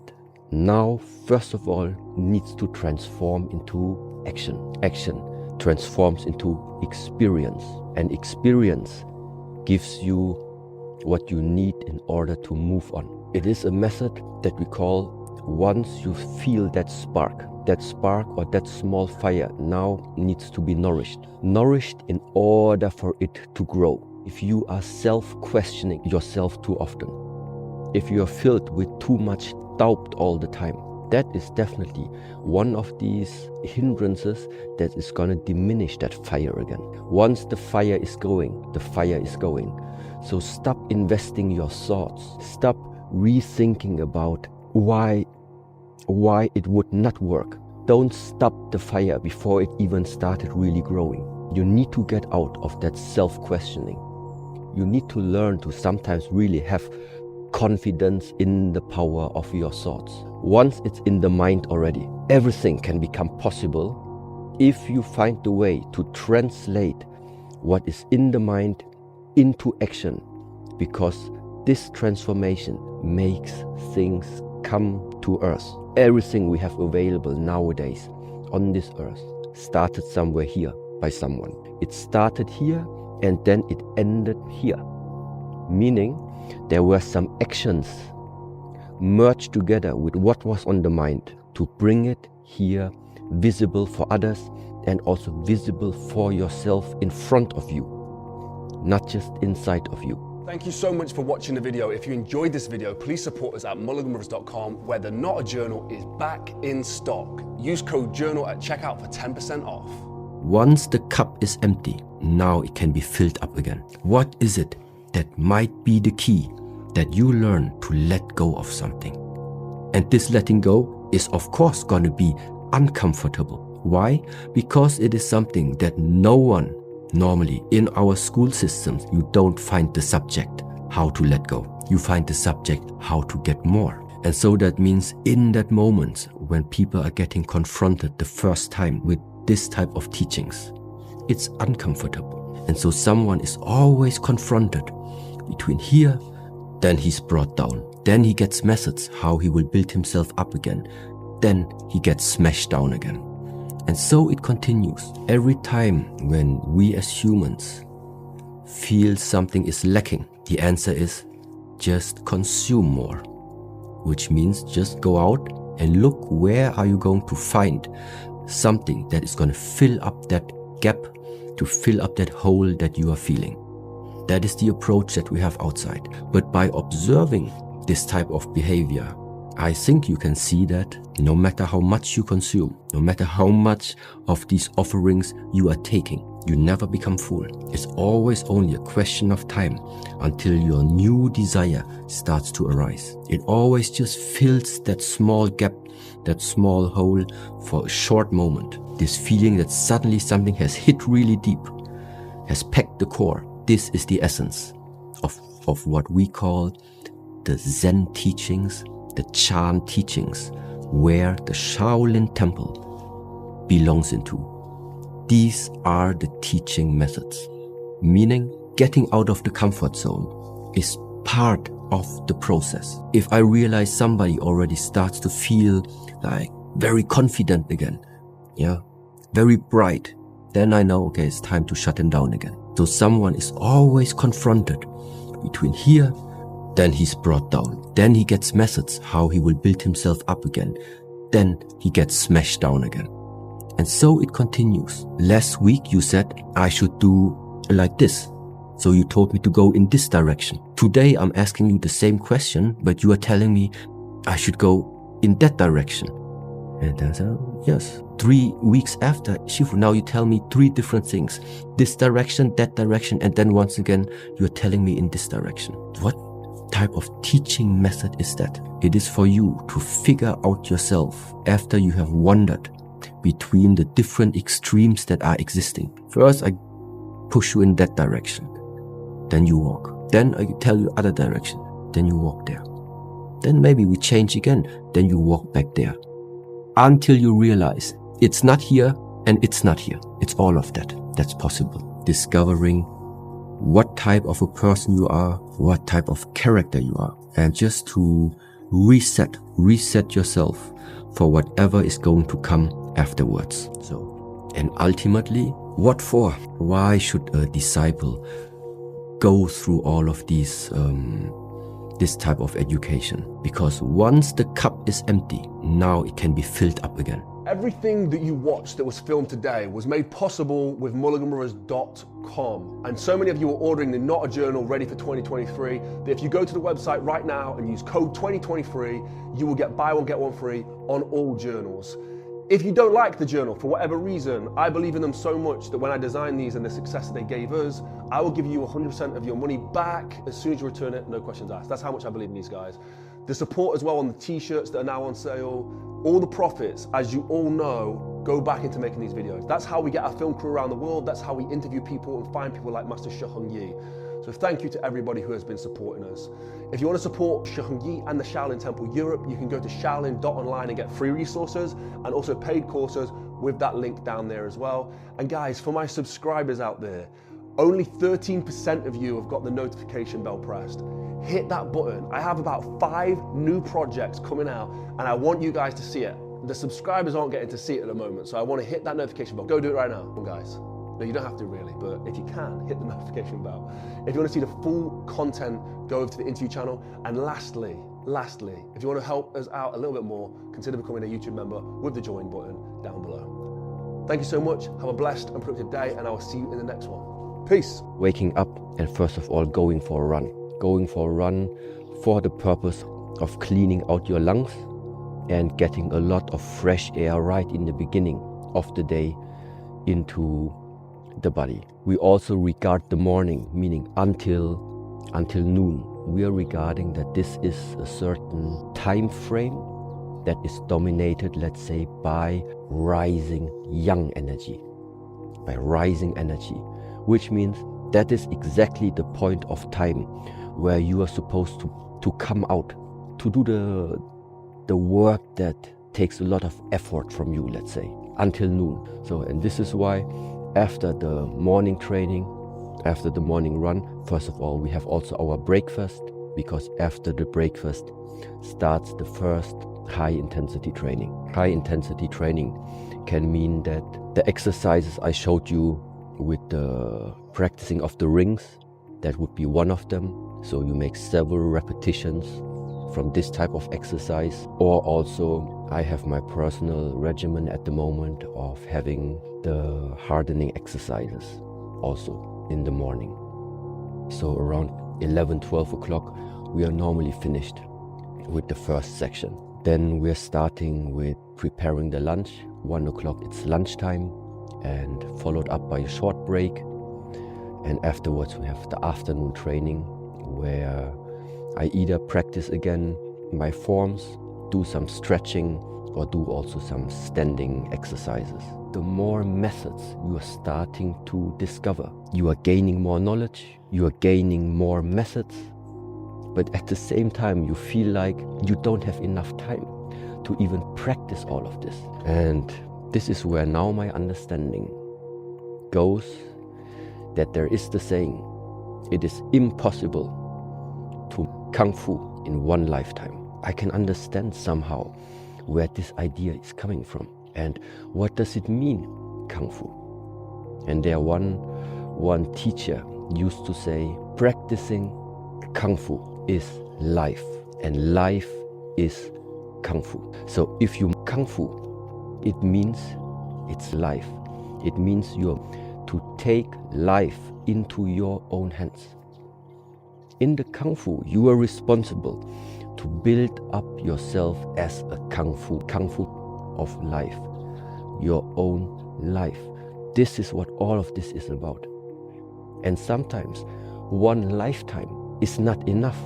now, first of all, needs to transform into action. Action transforms into experience, and experience gives you what you need in order to move on. It is a method that we call, once you feel that spark or that small fire now needs to be nourished in order for it to grow. If you are self-questioning yourself too often, if you are filled with too much doubt all the time, that is definitely one of these hindrances that is going to diminish that fire again. Once the fire is going, the fire is going. So stop investing your thoughts. Stop rethinking about why it would not work. Don't stop the fire before it even started really growing. You need to get out of that self-questioning. You need to learn to sometimes really have confidence in the power of your thoughts. Once it's in the mind already, everything can become possible if you find the way to translate what is in the mind into action, because this transformation makes things come to earth. Everything we have available nowadays on this earth started somewhere here by someone. It started here and then it ended here. Meaning there were some actions merged together with what was on the mind to bring it here, visible for others and also visible for yourself in front of you, not just inside of you. Thank you so much for watching the video. If you enjoyed this video, please support us at mulliganbrothers.com, where the Not a Journal is back in stock. Use code JOURNAL at checkout for 10% off. Once the cup is empty, now it can be filled up again. What is it that might be the key that you learn to let go of something? And this letting go is of course going to be uncomfortable. Why? Because it is something that no one normally in our school systems, you don't find the subject how to let go. You find the subject how to get more. And so that means in that moment when people are getting confronted the first time with this type of teachings, it's uncomfortable. And so someone is always confronted between here, then he's brought down. Then he gets methods how he will build himself up again. Then he gets smashed down again. And so it continues. Every time when we as humans feel something is lacking, the answer is just consume more, which means just go out and look where are you going to find something that is going to fill up that gap, to fill up that hole that you are feeling. That is the approach that we have outside. But by observing this type of behavior, I think you can see that no matter how much you consume, no matter how much of these offerings you are taking, you never become full. It's always only a question of time until your new desire starts to arise. It always just fills that small gap, that small hole for a short moment. This feeling that suddenly something has hit really deep, has packed the core. This is the essence of what we call the Zen teachings, the Chan teachings, where the Shaolin Temple belongs into. These are the teaching methods, meaning getting out of the comfort zone is part of the process. If I realize somebody already starts to feel like very confident again, very bright, then I know, okay, it's time to shut him down again. So someone is always confronted between here, then he's brought down. Then he gets methods how he will build himself up again. Then he gets smashed down again. And so it continues. Last week you said I should do like this. So you told me to go in this direction. Today I'm asking you the same question, but you are telling me I should go in that direction. And then I said, yes. 3 weeks after, Shifu, now you tell me 3 different things. This direction, that direction, and then once again, you're telling me in this direction. What type of teaching method is that? It is for you to figure out yourself after you have wandered between the different extremes that are existing. First, I push you in that direction. Then you walk. Then I tell you other direction. Then you walk there. Then maybe we change again. Then you walk back there. Until you realize it's not here and it's not here. It's all of that. That's possible. Discovering what type of a person you are, what type of character you are, and just to reset yourself for whatever is going to come afterwards. So, and ultimately, what for? Why should a disciple go through all of these this type of education? Because once the cup is empty, now it can be filled up again. Everything that you watched that was filmed today was made possible with mulliganbrothers.com. And so many of you are ordering the Not a Journal ready for 2023 that if you go to the website right now and use code 2023, you will get buy one, get one free on all journals. If you don't like the journal for whatever reason, I believe in them so much that when I designed these and the success that they gave us, I will give you 100% of your money back as soon as you return it, no questions asked. That's how much I believe in these guys. The support as well on the t-shirts that are now on sale, all the profits, as you all know, go back into making these videos. That's how we get our film crew around the world. That's how we interview people and find people like Master Shi Heng. So thank you to everybody who has been supporting us. If you want to support Shi Heng and the Shaolin Temple Europe, you can go to shaolin.online and get free resources and also paid courses with that link down there as well. And guys, for my subscribers out there, only 13% of you have got the notification bell pressed. Hit that button. I have about 5 new projects coming out and I want you guys to see it. The subscribers aren't getting to see it at the moment, so I want to hit that notification bell. Go do it right now, guys. No, you don't have to really, but if you can, hit the notification bell. If you want to see the full content, go over to the interview channel. And lastly, if you want to help us out a little bit more, consider becoming a YouTube member with the join button down below. Thank you so much. Have a blessed and productive day, and I will see you in the next one. Peace. Waking up and first of all going for a run. Going for a run for the purpose of cleaning out your lungs and getting a lot of fresh air right in the beginning of the day into the body. We also regard the morning, meaning until noon. We are regarding that this is a certain time frame that is dominated, let's say, by rising yang energy, which means that is exactly the point of time where you are supposed to come out, to do the work that takes a lot of effort from you, let's say, until noon. So, and this is why after the morning training, after the morning run, first of all, we have also our breakfast, because after the breakfast starts the first high intensity training. High intensity training can mean that the exercises I showed you with the practicing of the rings, that would be one of them. So you make several repetitions from this type of exercise. Or also I have my personal regimen at the moment of having the hardening exercises also in the morning. So around 11, 12 o'clock, we are normally finished with the first section. Then we're starting with preparing the lunch. 1 o'clock it's lunchtime, and followed up by a short break. And afterwards we have the afternoon training, where I either practice again my forms, do some stretching, or do also some standing exercises. The more methods you are starting to discover, you are gaining more knowledge, you are gaining more methods, but at the same time you feel like you don't have enough time to even practice all of this. And this is where now my understanding goes, that there is the saying, it is impossible to Kung Fu in one lifetime. I can understand somehow where this idea is coming from and what does it mean, Kung Fu. And there one teacher used to say, practicing Kung Fu is life, and life is Kung Fu. So if you Kung Fu, it means it's life. It means you're to take life into your own hands. In the Kung Fu, you are responsible to build up yourself as a Kung Fu of life, your own life. This is what all of this is about. And sometimes one lifetime is not enough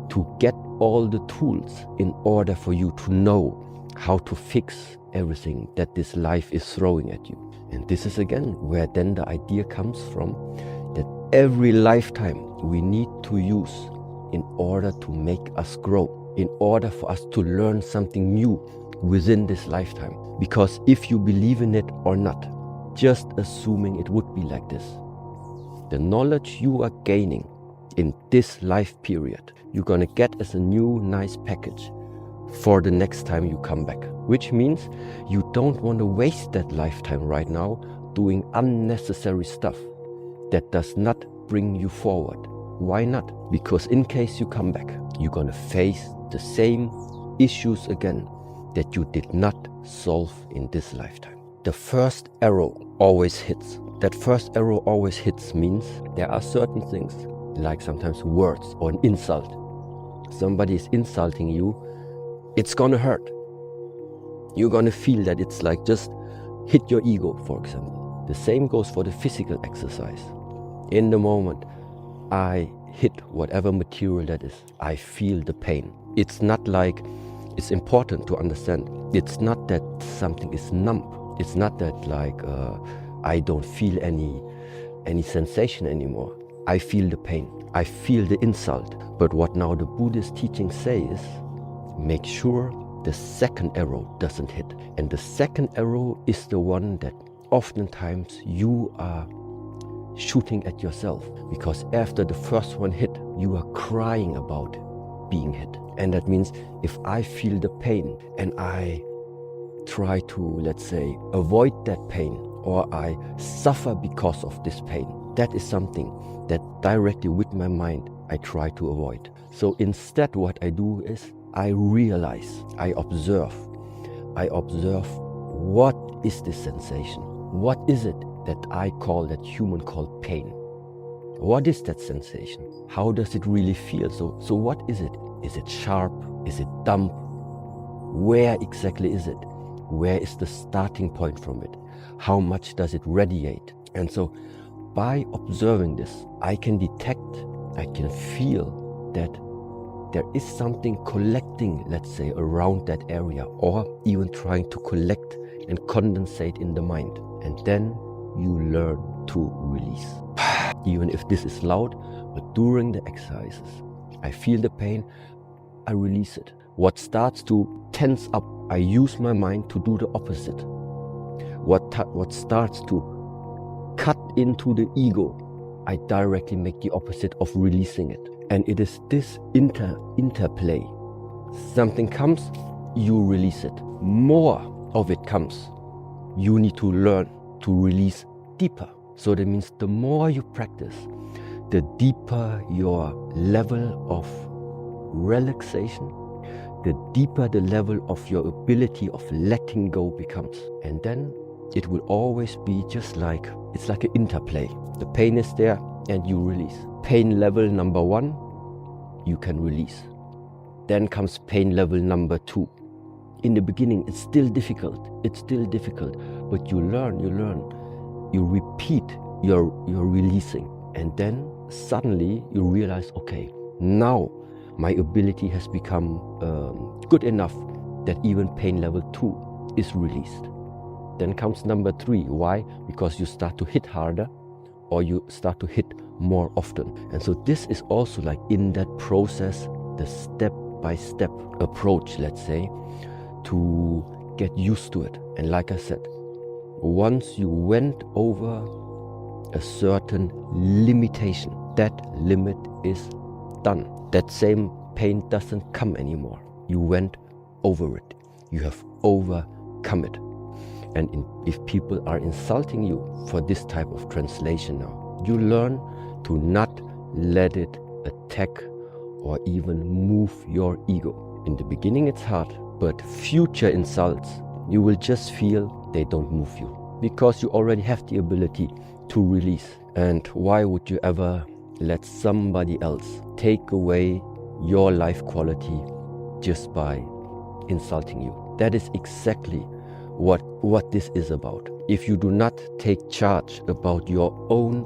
to get all the tools in order for you to know how to fix everything that this life is throwing at you. And this is again where then the idea comes from, that every lifetime we need to use in order to make us grow, in order for us to learn something new within this lifetime. Because if you believe in it or not, just assuming it would be like this, the knowledge you are gaining in this life period, you're gonna get as a new nice package for the next time you come back. Which means you don't want to waste that lifetime right now doing unnecessary stuff that does not bring you forward. Why not? Because in case you come back, you're gonna face the same issues again that you did not solve in this lifetime. The first arrow always hits. That first arrow always hits means there are certain things, like sometimes words or an insult. Somebody is insulting you, it's gonna hurt. You're gonna feel that it's like just hit your ego, for example. The same goes for the physical exercise. In the moment I hit whatever material that is, I feel the pain. It's not like, it's important to understand, it's not that something is numb. It's not that like I don't feel any sensation anymore. I feel the pain. I feel the insult. But what now the Buddhist teachings say is, make sure the second arrow doesn't hit. And the second arrow is the one that oftentimes you are shooting at yourself. Because after the first one hit, you are crying about being hit. And that means if I feel the pain and I try to, let's say, avoid that pain, or I suffer because of this pain, that is something that directly with my mind I try to avoid. So instead what I do is I realize, I observe what is this sensation? What is it that I call, that human called pain? What is that sensation? How does it really feel? So what is it? Is it sharp? Is it dumb? Where exactly is it? Where is the starting point from it? How much does it radiate? And so by observing this, I can detect, I can feel that there is something collecting, let's say, around that area, or even trying to collect and condensate in the mind. And then you learn to release. Even if this is loud, but during the exercises, I feel the pain, I release it. What starts to tense up, I use my mind to do the opposite. What starts to cut into the ego, I directly make the opposite of releasing it. And it is this interplay. Something comes, you release it. More of it comes, you need to learn to release deeper. So that means the more you practice, the deeper your level of relaxation, the deeper the level of your ability of letting go becomes. And then it will always be just like, it's like an interplay. The pain is there and you release. pain level number 1, you can release. Then comes pain level number 2. In the beginning, it's still difficult, but you learn, you repeat your releasing, and then suddenly you realize, okay, now my ability has become good enough that even pain level 2 is released. Then comes number 3. Why? Because you start to hit harder, or you start to hit more often. And so this is also like in that process, the step-by-step approach, let's say, to get used to it. And like I said, once you went over a certain limitation, that limit is done. That same pain doesn't come anymore. You went over it. You have overcome it. And if people are insulting you for this type of translation now, you learn to not let it attack or even move your ego. In the beginning it's hard, but future insults, you will just feel they don't move you, because you already have the ability to release. And why would you ever let somebody else take away your life quality just by insulting you? That is exactly what this is about. If you do not take charge about your own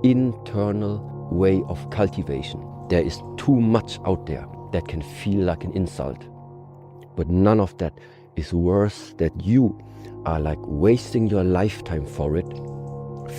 internal way of cultivation, there is too much out there that can feel like an insult. But none of that is worse, that you are like wasting your lifetime for it,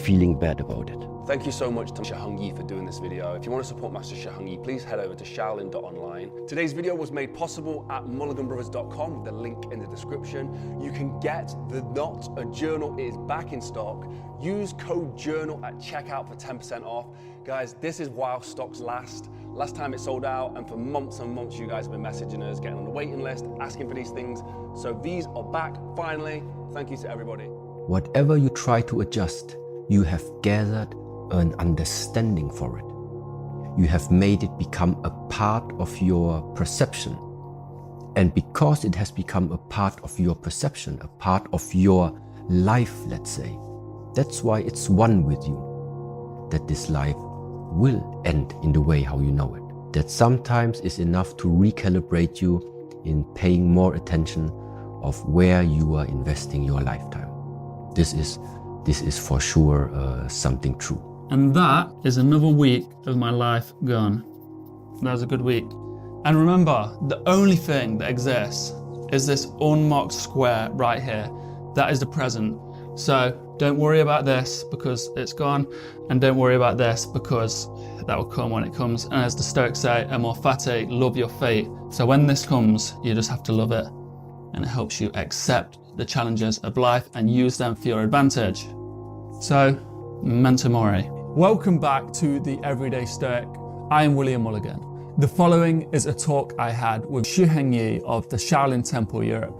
feeling bad about it. Thank you so much to Shi Heng for doing this video. If you want to support Master Shi Heng, please head over to shaolin.online. Today's video was made possible at mulliganbrothers.com, the link in the description. You can get the Not a Journal. It is back in stock. Use code JOURNAL at checkout for 10% off. Guys, this is while stocks last. Last time it sold out, and for months and months you guys have been messaging us, getting on the waiting list, asking for these things. So these are back finally. Thank you to everybody. Whatever you try to adjust, you have gathered an understanding for it. You have made it become a part of your perception. And because it has become a part of your perception, a part of your life, let's say, that's why it's one with you, that this life will end in the way how you know it. That sometimes is enough to recalibrate you in paying more attention of where you are investing your lifetime. This is for sure something true. And that is another week of my life gone. That was a good week. And remember, the only thing that exists is this unmarked square right here. That is the present. So don't worry about this because it's gone, and don't worry about this because that will come when it comes. And as the Stoics say, amor fati, love your fate. So when this comes, you just have to love it, and it helps you accept the challenges of life and use them for your advantage. So, memento mori. Welcome back to the Everyday Stoic. I am William Mulligan. The following is a talk I had with Shi Heng of the Shaolin Temple Europe.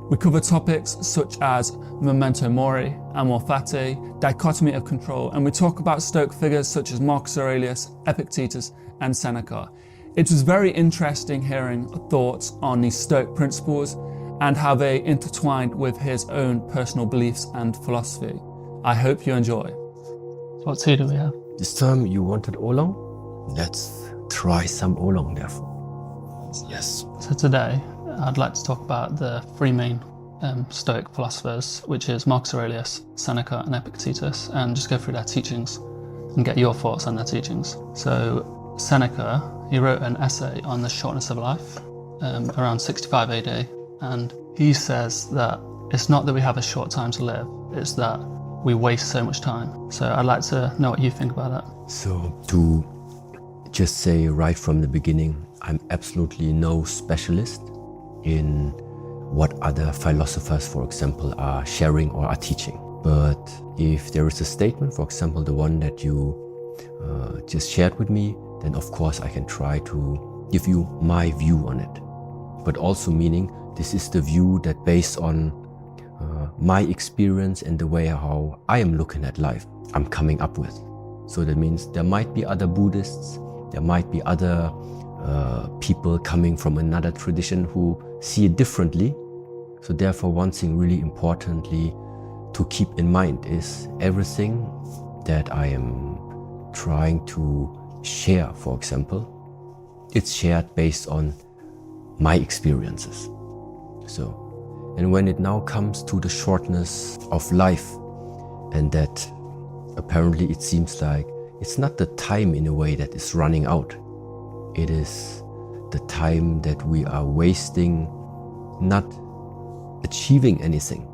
We cover topics such as memento mori, amor fati, dichotomy of control, and we talk about Stoic figures such as Marcus Aurelius, Epictetus, and Seneca. It was very interesting hearing thoughts on these Stoic principles and how they intertwined with his own personal beliefs and philosophy. I hope you enjoy. What tea do we have? This time you wanted oolong? Let's try some oolong therefore. Yes. So today, I'd like to talk about the three main Stoic philosophers, which is Marcus Aurelius, Seneca, and Epictetus, and just go through their teachings and get your thoughts on their teachings. So Seneca, he wrote an essay on the shortness of life around 65 AD, and he says that it's not that we have a short time to live, it's that we waste so much time. So I'd like to know what you think about that. So to just say right from the beginning, I'm absolutely no specialist in what other philosophers, for example, are sharing or are teaching. But if there is a statement, for example, the one that you just shared with me, then of course I can try to give you my view on it. But also meaning this is the view that based on my experience and the way how I am looking at life, I'm coming up with. So that means there might be other Buddhists, there might be other people coming from another tradition who see it differently. So therefore, one thing really importantly to keep in mind is everything that I am trying to share, for example, it's shared based on my experiences. So, and when it now comes to the shortness of life, and that apparently it seems like it's not the time in a way that is running out. It is the time that we are wasting not achieving anything.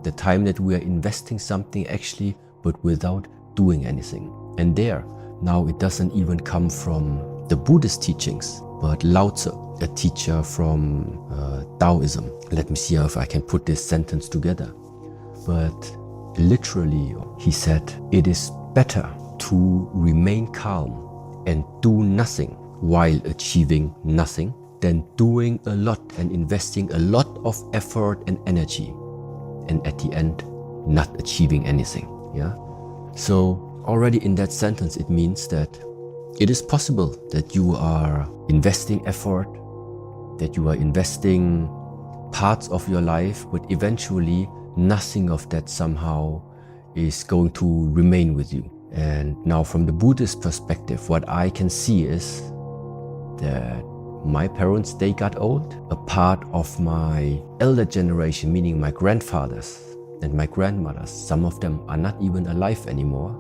The time that we are investing something actually, but without doing anything. And there, now it doesn't even come from the Buddhist teachings, but Lao Tzu, a teacher from Taoism. Let me see if I can put this sentence together. But literally, he said, it is better to remain calm and do nothing while achieving nothing than doing a lot and investing a lot of effort and energy and at the end not achieving anything. Yeah. So already in that sentence it means that it is possible that you are investing effort, that you are investing parts of your life, but eventually nothing of that somehow is going to remain with you. And now from the Buddhist perspective, what I can see is that my parents, they got old. A part of my elder generation, meaning my grandfathers and my grandmothers, some of them are not even alive anymore.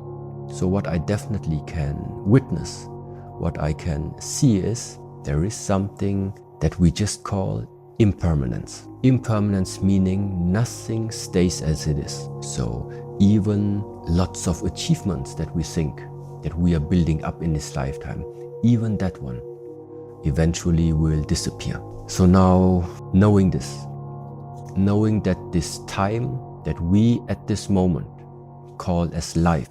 So what I definitely can witness, what I can see is there is something that we just call impermanence. Impermanence meaning nothing stays as it is. So even lots of achievements that we think that we are building up in this lifetime, even that one eventually will disappear. So now knowing this, knowing that this time that we at this moment call as life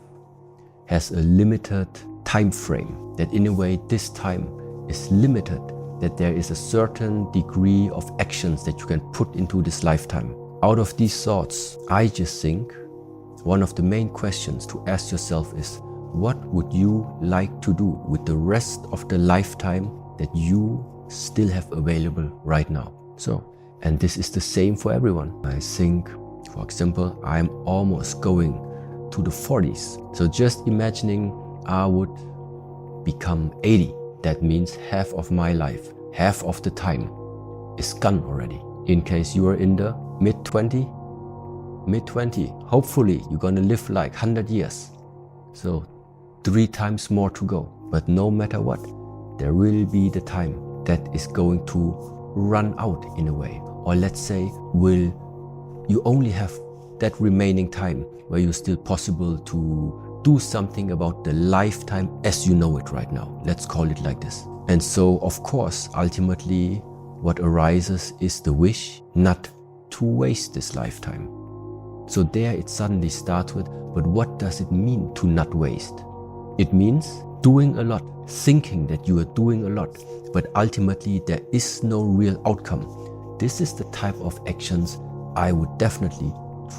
has a limited time frame, that in a way this time is limited, that there is a certain degree of actions that you can put into this lifetime. Out of these thoughts, I just think one of the main questions to ask yourself is, what would you like to do with the rest of the lifetime that you still have available right now? So, and this is the same for everyone. I think, for example, I'm almost going to the 40s. So just imagining I would become 80. That means half of my life, half of the time is gone already. In case you are in the mid-20, hopefully you're gonna live like 100 years. So 3 times more to go. But no matter what, there will be the time that is going to run out in a way. Or let's say, you only have that remaining time where you're still possible to do something about the lifetime as you know it right now. Let's call it like this. And so, of course, ultimately, what arises is the wish not to waste this lifetime. So there it suddenly starts with, but what does it mean to not waste? It means doing a lot, thinking that you are doing a lot, but ultimately there is no real outcome. This is the type of actions I would definitely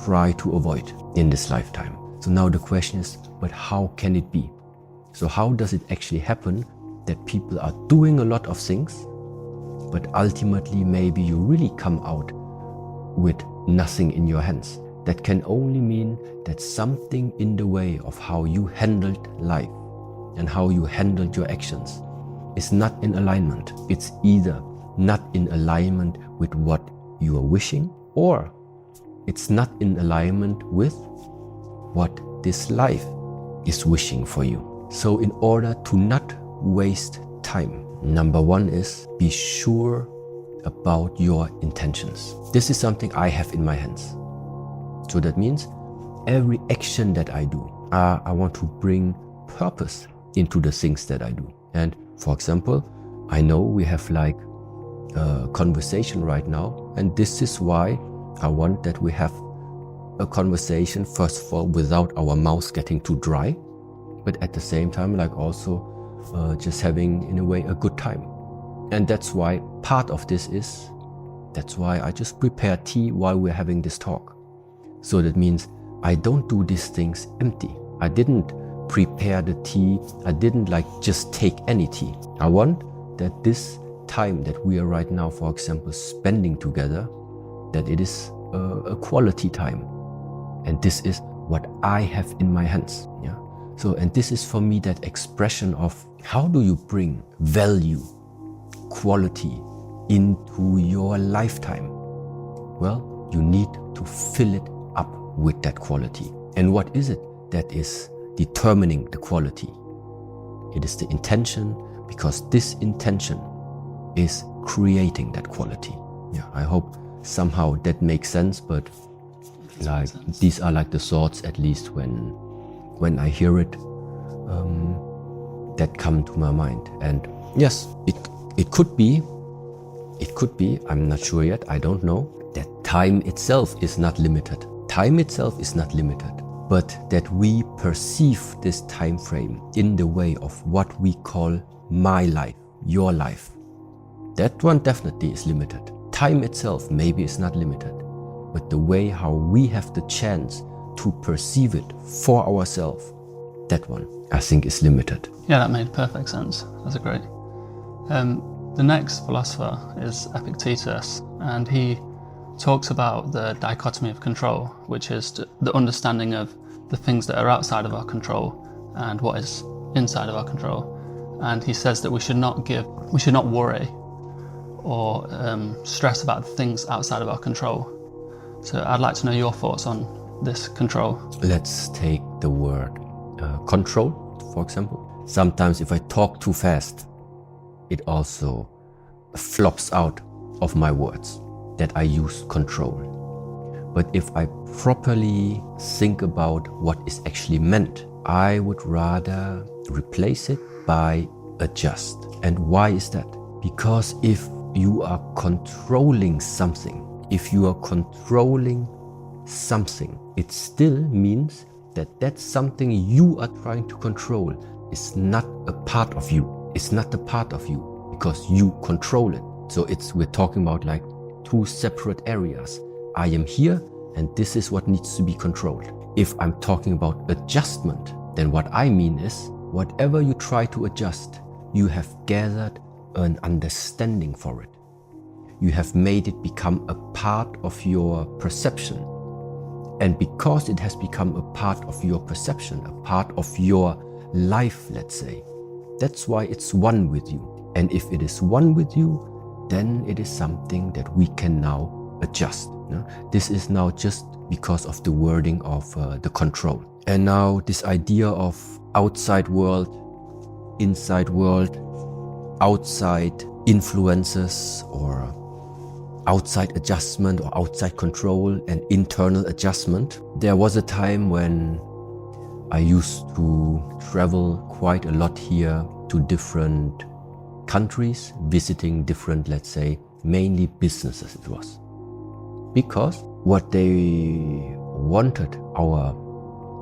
try to avoid in this lifetime. So now the question is, but how can it be? So how does it actually happen that people are doing a lot of things, but ultimately maybe you really come out with nothing in your hands? That can only mean that something in the way of how you handled life and how you handled your actions is not in alignment. It's either not in alignment with what you are wishing, or it's not in alignment with what this life is wishing for you. So in order to not waste time, number one is be sure about your intentions. This is something I have in my hands. So that means every action that I do, I want to bring purpose into the things that I do. And for example, I know we have like a conversation right now, and this is why I want that we have a conversation, first of all, without our mouths getting too dry, but at the same time, like also just having, in a way, a good time. And that's why part of this is, that's why I just prepare tea while we're having this talk. So that means I don't do these things empty. I didn't prepare the tea. I didn't like just take any tea. I want that this time that we are right now, for example, spending together, that it is a quality time. And this is what I have in my hands. Yeah. So, and this is for me that expression of how do you bring value, quality into your lifetime? Well, you need to fill it up with that quality. And what is it that is determining the quality? It is the intention, because this intention is creating that quality. Yeah, I hope somehow that makes sense, but like these are like the thoughts, at least when I hear it, that come to my mind. And yes, it could be, I'm not sure yet, I don't know, that time itself is not limited. Time itself is not limited, but that we perceive this time frame in the way of what we call my life, your life. That one definitely is limited. Time itself maybe is not limited, but the way how we have the chance to perceive it for ourselves, that one I think is limited. Yeah, that made perfect sense. That's great. The next philosopher is Epictetus, and he talks about the dichotomy of control, which is the understanding of the things that are outside of our control and what is inside of our control. And he says that we should not worry or stress about things outside of our control. So I'd like to know your thoughts on this control. Let's take the word control, for example. Sometimes if I talk too fast, it also flops out of my words that I use control. But if I properly think about what is actually meant, I would rather replace it by adjust. And why is that? Because if you are controlling something, it still means that that's something you are trying to control is not a part of you. It's not a part of you because you control it. So we're talking about like two separate areas. I am here and this is what needs to be controlled. If I'm talking about adjustment, then what I mean is whatever you try to adjust, you have gathered an understanding for it. You have made it become a part of your perception. And because it has become a part of your perception, a part of your life, let's say, that's why it's one with you. And if it is one with you, then it is something that we can now adjust. This is now just because of the wording of the control. And now this idea of outside world, inside world, outside influences or outside adjustment or outside control and internal adjustment. There was a time when I used to travel quite a lot here to different countries, visiting different, let's say, mainly businesses it was. Because what they wanted our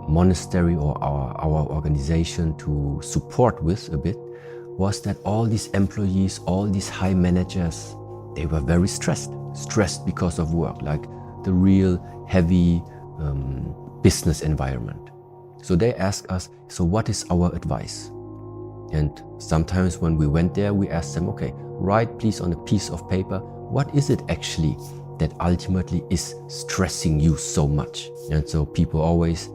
monastery or our organization to support with a bit was that all these employees, all these high managers, they were very stressed because of work, like the real heavy business environment. So they asked us, so what is our advice? And sometimes when we went there, we asked them, okay, write please on a piece of paper, what is it actually that ultimately is stressing you so much? And so people always,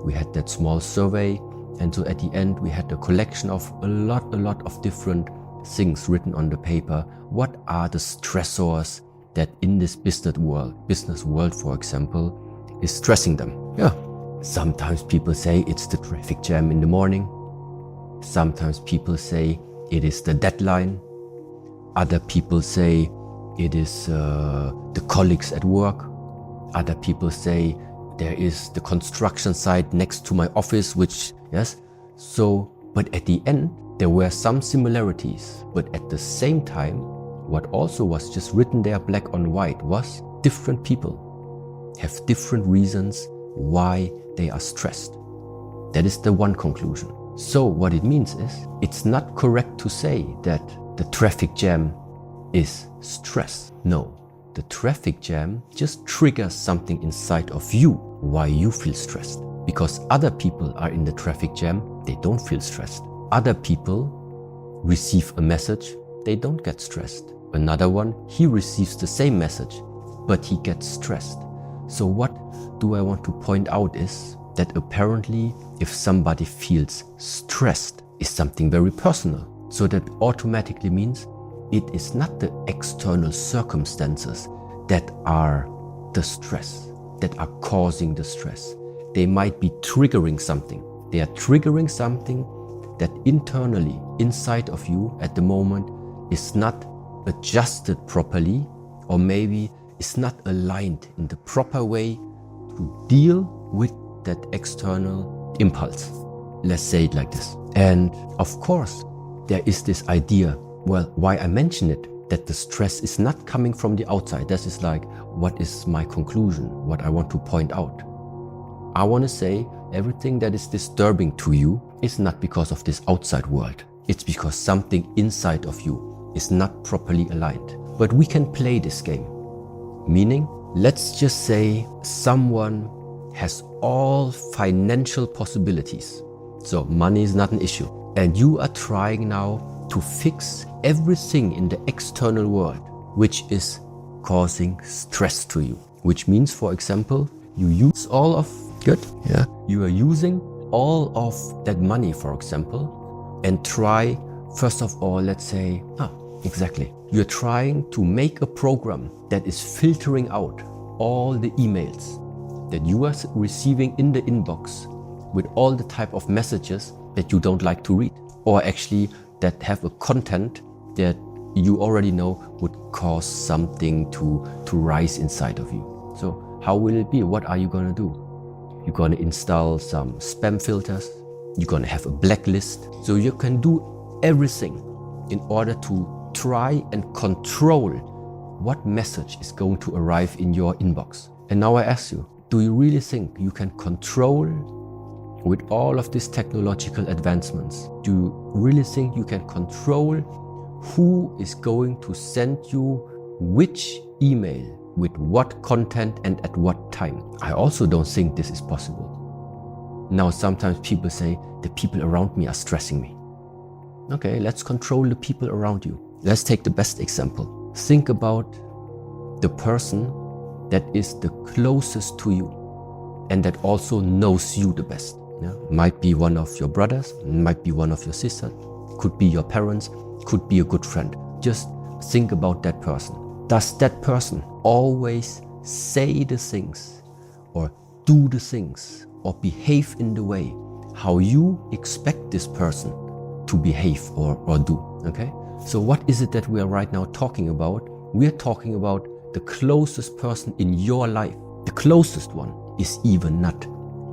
we had that small survey, and so at the end we had a collection of a lot of different things written on the paper. What are the stressors that in this business world, for example, is stressing them? Yeah. Sometimes people say it's the traffic jam in the morning. Sometimes people say it is the deadline. Other people say it is the colleagues at work. Other people say there is the construction site next to my office, yes. So, but at the end, there were some similarities. But at the same time, what also was just written there black on white was different people have different reasons why they are stressed. That is the one conclusion. So what it means is, it's not correct to say that the traffic jam is stress. No, the traffic jam just triggers something inside of you why you feel stressed. Because other people are in the traffic jam, they don't feel stressed. Other people receive a message, they don't get stressed. Another one, he receives the same message, but he gets stressed. So what do I want to point out is, that apparently if somebody feels stressed is something very personal. So that automatically means it is not the external circumstances that are the stress, that are causing the stress. They might be triggering something. They are triggering something that internally, inside of you at the moment, is not adjusted properly, or maybe is not aligned in the proper way to deal with that external impulse. Let's say it like this. And of course, there is this idea, well, why I mention it, that the stress is not coming from the outside. This is like, what is my conclusion? What I want to point out. I want to say everything that is disturbing to you is not because of this outside world. It's because something inside of you is not properly aligned. But we can play this game. Meaning, let's just say someone has all financial possibilities. So money is not an issue. And you are trying now to fix everything in the external world, which is causing stress to you. Which means, for example, you use all of, you are using all of that money, for example, and try, first of all, let's say, you're trying to make a program that is filtering out all the emails that you are receiving in the inbox with all the type of messages that you don't like to read, or actually that have a content that you already know would cause something to rise inside of you. So how will it be? What are you going to do? You're going to install some spam filters. You're going to have a blacklist. So you can do everything in order to try and control what message is going to arrive in your inbox. And now I ask you, do you really think you can control, with all of these technological advancements, do you really think you can control who is going to send you which email with what content and at what time? I also don't think this is possible. Now, sometimes people say, the people around me are stressing me. Okay, let's control the people around you. Let's take the best example. Think about the person that is the closest to you and that also knows you the best. Might be one of your brothers, might be one of your sisters, could be your parents, could be a good friend. Just think about that person. Does that person always say the things or do the things or behave in the way how you expect this person to behave or do? Okay? So what is it that we are right now talking about? We are talking about the closest person in your life. The closest one is even not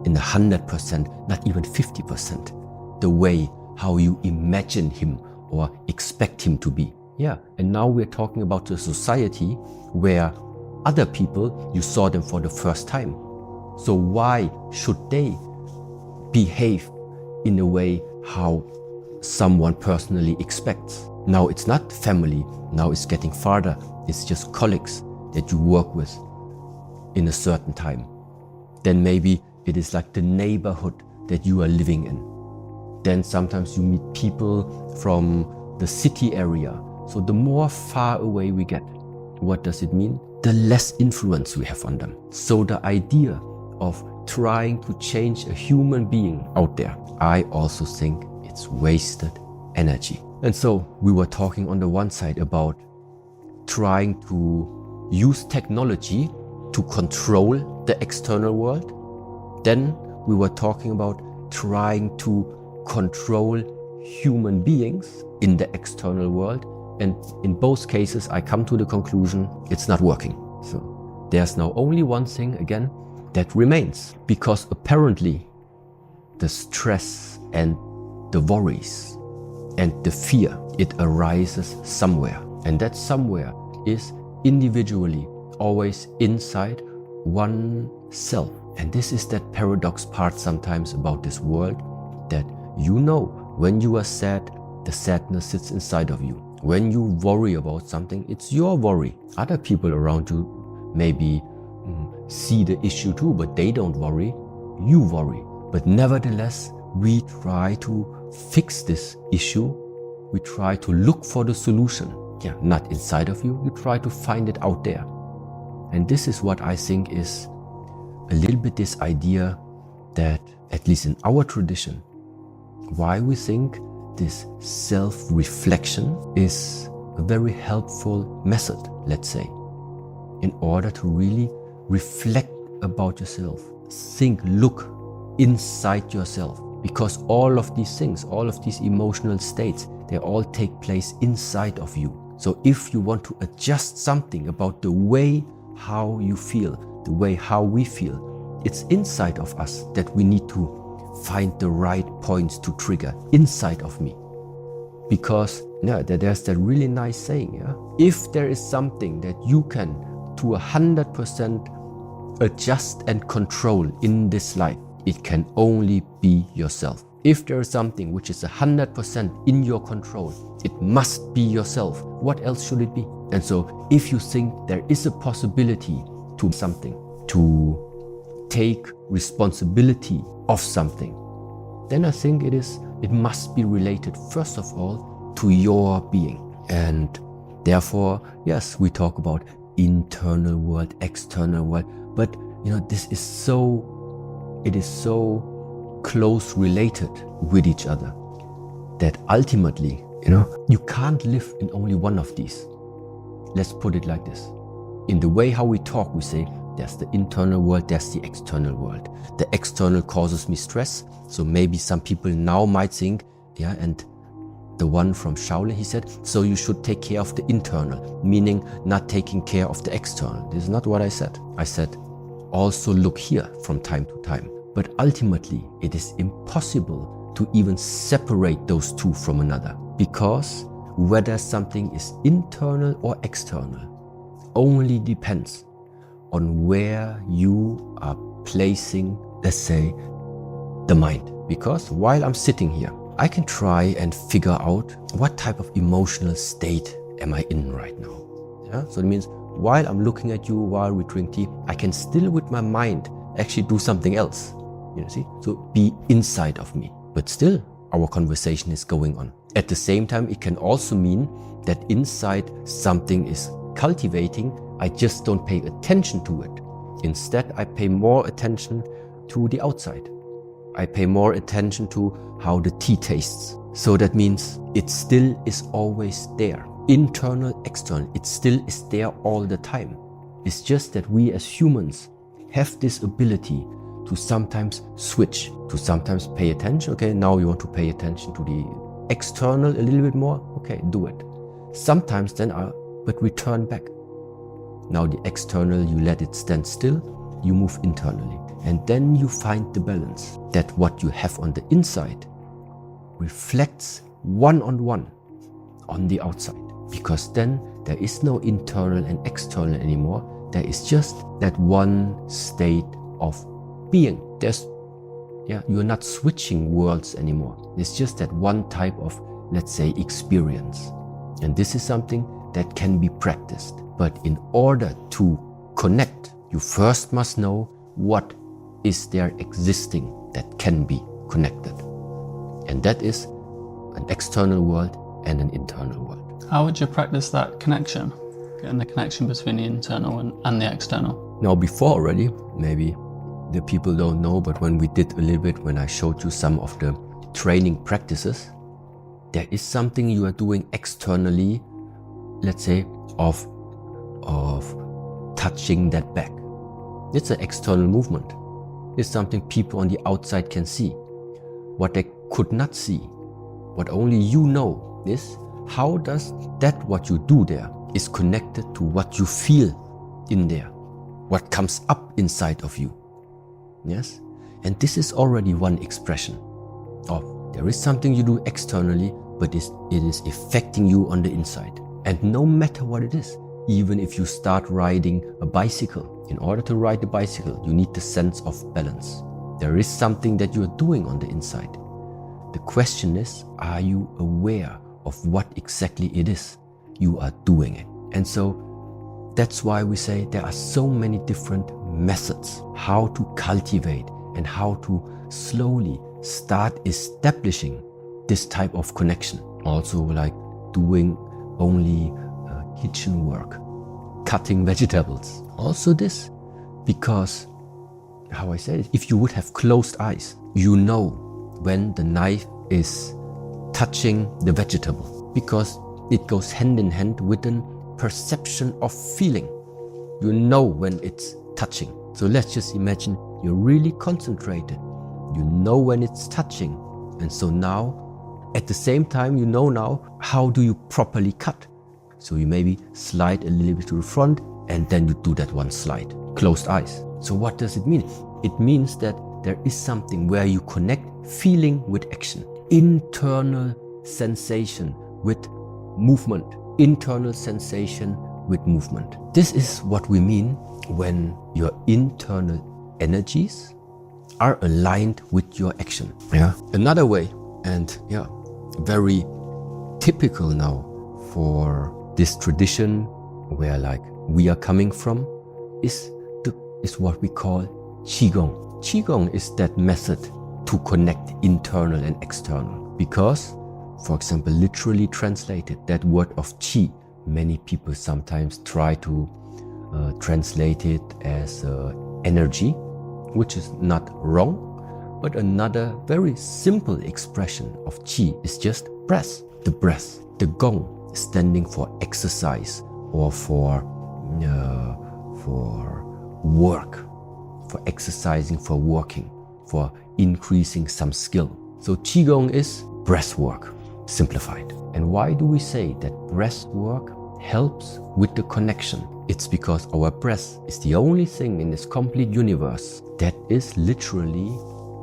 in 100%, not even 50%, the way how you imagine him or expect him to be. Yeah, and now we're talking about the society where other people, you saw them for the first time. So why should they behave in a way how someone personally expects? Now it's not family, now it's getting farther. It's just colleagues that you work with in a certain time. Then maybe it is like the neighborhood that you are living in. Then sometimes you meet people from the city area. So the more far away we get, what does it mean? The less influence we have on them. So the idea of trying to change a human being out there, I also think it's wasted energy. And so we were talking on the one side about trying to use technology to control the external world. Then we were talking about trying to control human beings in the external world. And in both cases, I come to the conclusion it's not working. So there's now only one thing again that remains, because apparently the stress and the worries and the fear, it arises somewhere. And that somewhere is individually always inside oneself. And this is that paradox part sometimes about this world, that you know when you are sad, the sadness sits inside of you. When you worry about something, it's your worry. Other people around you maybe see the issue too, but they don't worry. You worry. But nevertheless, we try to fix this issue. We try to look for the solution. Yeah, not inside of you. You try to find it out there. And this is what I think is a little bit this idea that, at least in our tradition, why we think this self-reflection is a very helpful method, let's say, in order to really reflect about yourself. Think, look inside yourself, because all of these things, all of these emotional states, they all take place inside of you. So if you want to adjust something about the way how you feel, the way how we feel, it's inside of us that we need to find the right points to trigger inside of me. Because there's that really nice saying, if there is something that you can to 100% adjust and control in this life, it can only be yourself. If there is something which is 100% in your control, it must be yourself. What else should it be? And so if you think there is a possibility to something, to take responsibility of something, then I think it must be related first of all to your being. And therefore, yes, we talk about internal world, external world, but this is it is so close related with each other that ultimately, you can't live in only one of these. Let's put it like this. In the way how we talk, we say there's the internal world, there's the external world. The external causes me stress. So maybe some people now might think, and the one from Shaolin, he said, so you should take care of the internal, meaning not taking care of the external. This is not what I said. I said, also look here from time to time. But ultimately, it is impossible to even separate those two from another, because whether something is internal or external only depends on where you are placing, let's say, the mind. Because while I'm sitting here, I can try and figure out what type of emotional state am I in right now. So it means while I'm looking at you, while we drink tea, I can still with my mind actually do something else. So be inside of me, but still our conversation is going on. At the same time, it can also mean that inside something is cultivating. I just don't pay attention to it. Instead, I pay more attention to the outside. I pay more attention to how the tea tastes. So that means it still is always there. Internal, external, it still is there all the time. It's just that we as humans have this ability to sometimes switch, to sometimes pay attention. Okay, now you want to pay attention to the external a little bit more. Okay, do it. Sometimes then, but return back. Now the external, you let it stand still, you move internally. And then you find the balance that what you have on the inside reflects one-on-one on the outside. Because then there is no internal and external anymore. There is just that one state of being. You're not switching worlds anymore. It's just that one type of, let's say, experience. And this is something that can be practiced. But in order to connect, you first must know what is there existing that can be connected. And that is an external world and an internal world. How would you practice that connection? Getting the connection between the internal and the external? Now, before already, maybe the people don't know, but when we did a little bit, when I showed you some of the training practices, there is something you are doing externally, let's say, of touching that back. It's an external movement. It's something people on the outside can see. What they could not see, what only you know, is how does that what you do there is connected to what you feel in there, what comes up inside of you. Yes? And this is already one expression of there is something you do externally, but it is affecting you on the inside. And no matter what it is, even if you start riding a bicycle, in order to ride the bicycle, you need the sense of balance. There is something that you are doing on the inside. The question is, are you aware of what exactly it is you are doing it? And so that's why we say there are so many different methods how to cultivate and how to slowly start establishing this type of connection. Also like doing only kitchen work, cutting vegetables. Also this, because how I say it, if you would have closed eyes, you know when the knife is touching the vegetable, because it goes hand in hand with a perception of feeling. You know when it's touching. So let's just imagine you're really concentrated. You know when it's touching. And so now, at the same time, you know now how do you properly cut. So you maybe slide a little bit to the front and then you do that one slide. Closed eyes. So what does it mean? It means that there is something where you connect feeling with action. Internal sensation with movement. Internal sensation with movement. This is what we mean when your internal energies are aligned with your action. Yeah. Another way, and yeah, very typical now for this tradition where like we are coming from is what we call Qigong. Qigong is that method to connect internal and external. Because, for example, literally translated, that word of Qi, many people sometimes try to translate it as energy, which is not wrong, but another very simple expression of Qi is just breath. The breath, the Gong, standing for exercise or for work, for exercising, for working, for increasing some skill. So Qigong is breath work, simplified. And why do we say that breath work helps with the connection? It's because our breath is the only thing in this complete universe that is literally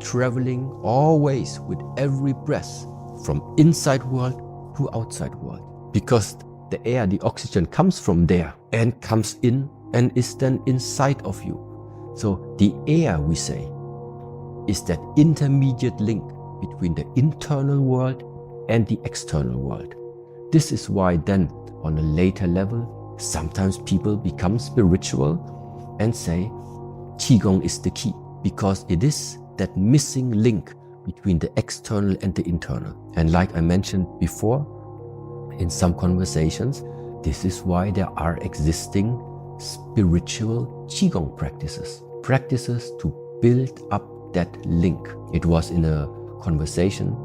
traveling always with every breath from inside world to outside world. Because the air, the oxygen comes from there and comes in and is then inside of you. So the air, we say, is that intermediate link between the internal world and the external world. This is why then on a later level, sometimes people become spiritual and say Qigong is the key, because it is that missing link between the external and the internal. And like I mentioned before in some conversations, this is why there are existing spiritual Qigong practices to build up that link. It was in a conversation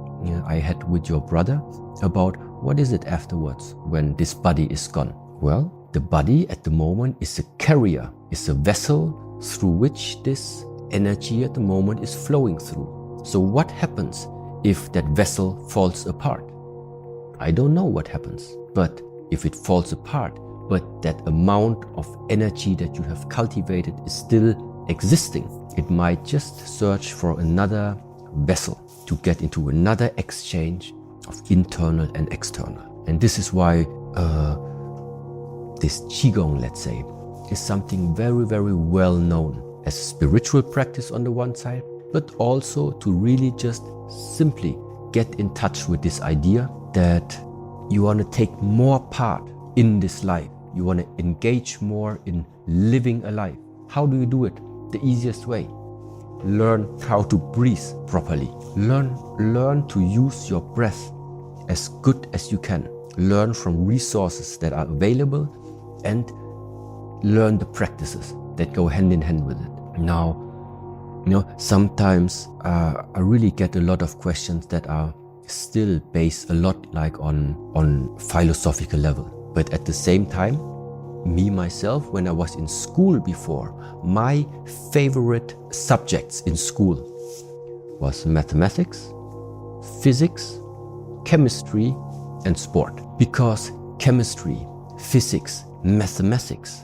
I had with your brother about what is it afterwards when this body is gone. Well, the body at the moment is a carrier, is a vessel through which this energy at the moment is flowing through. So what happens if that vessel falls apart? I don't know what happens, but if it falls apart, but that amount of energy that you have cultivated is still existing, it might just search for another vessel to get into another exchange of internal and external. And this is why this Qigong, let's say, is something very, very well known as a spiritual practice on the one side, but also to really just simply get in touch with this idea that you want to take more part in this life. You want to engage more in living a life. How do you do it? The easiest way. Learn how to breathe properly. Learn to use your breath as good as you can. Learn from resources that are available and learn the practices that go hand in hand with it. Now, sometimes I really get a lot of questions that are still based a lot like on philosophical level. But at the same time, me myself, when I was in school before, my favorite subjects in school was mathematics, physics, chemistry, and sport. Because chemistry, physics, mathematics,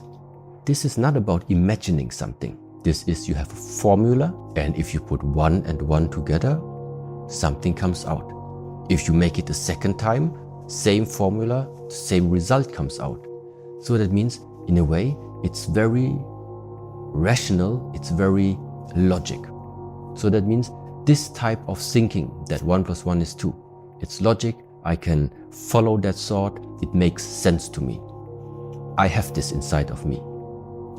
this is not about imagining something. This is you have a formula, and if you put 1 and 1 together, something comes out. If you make it a second time, same formula, same result comes out. So that means, in a way, it's very rational, it's very logic. So that means this type of thinking, that 1 + 1 is 2, it's logic, I can follow that thought, it makes sense to me. I have this inside of me.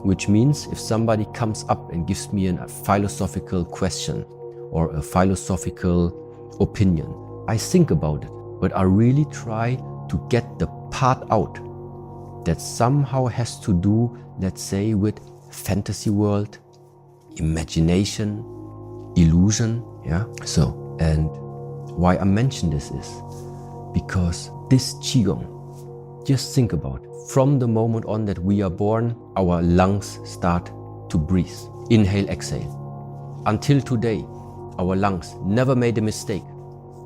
Which means if somebody comes up and gives me a philosophical question or a philosophical opinion, I think about it, but I really try to get the part out that somehow has to do, let's say, with fantasy world, imagination, illusion. Yeah. So, and why I mention this is because this Qigong, just think about, from the moment on that we are born, our lungs start to breathe. Inhale, exhale. Until today, our lungs never made a mistake.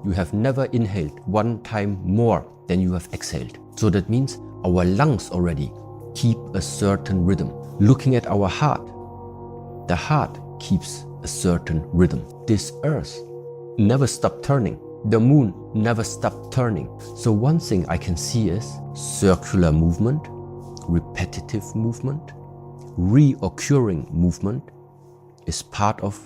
You have never inhaled one time more than you have exhaled. So that means our lungs already keep a certain rhythm. Looking at our heart, the heart keeps a certain rhythm. This earth never stopped turning. The moon never stopped turning. So one thing I can see is circular movement, repetitive movement, reoccurring movement is part of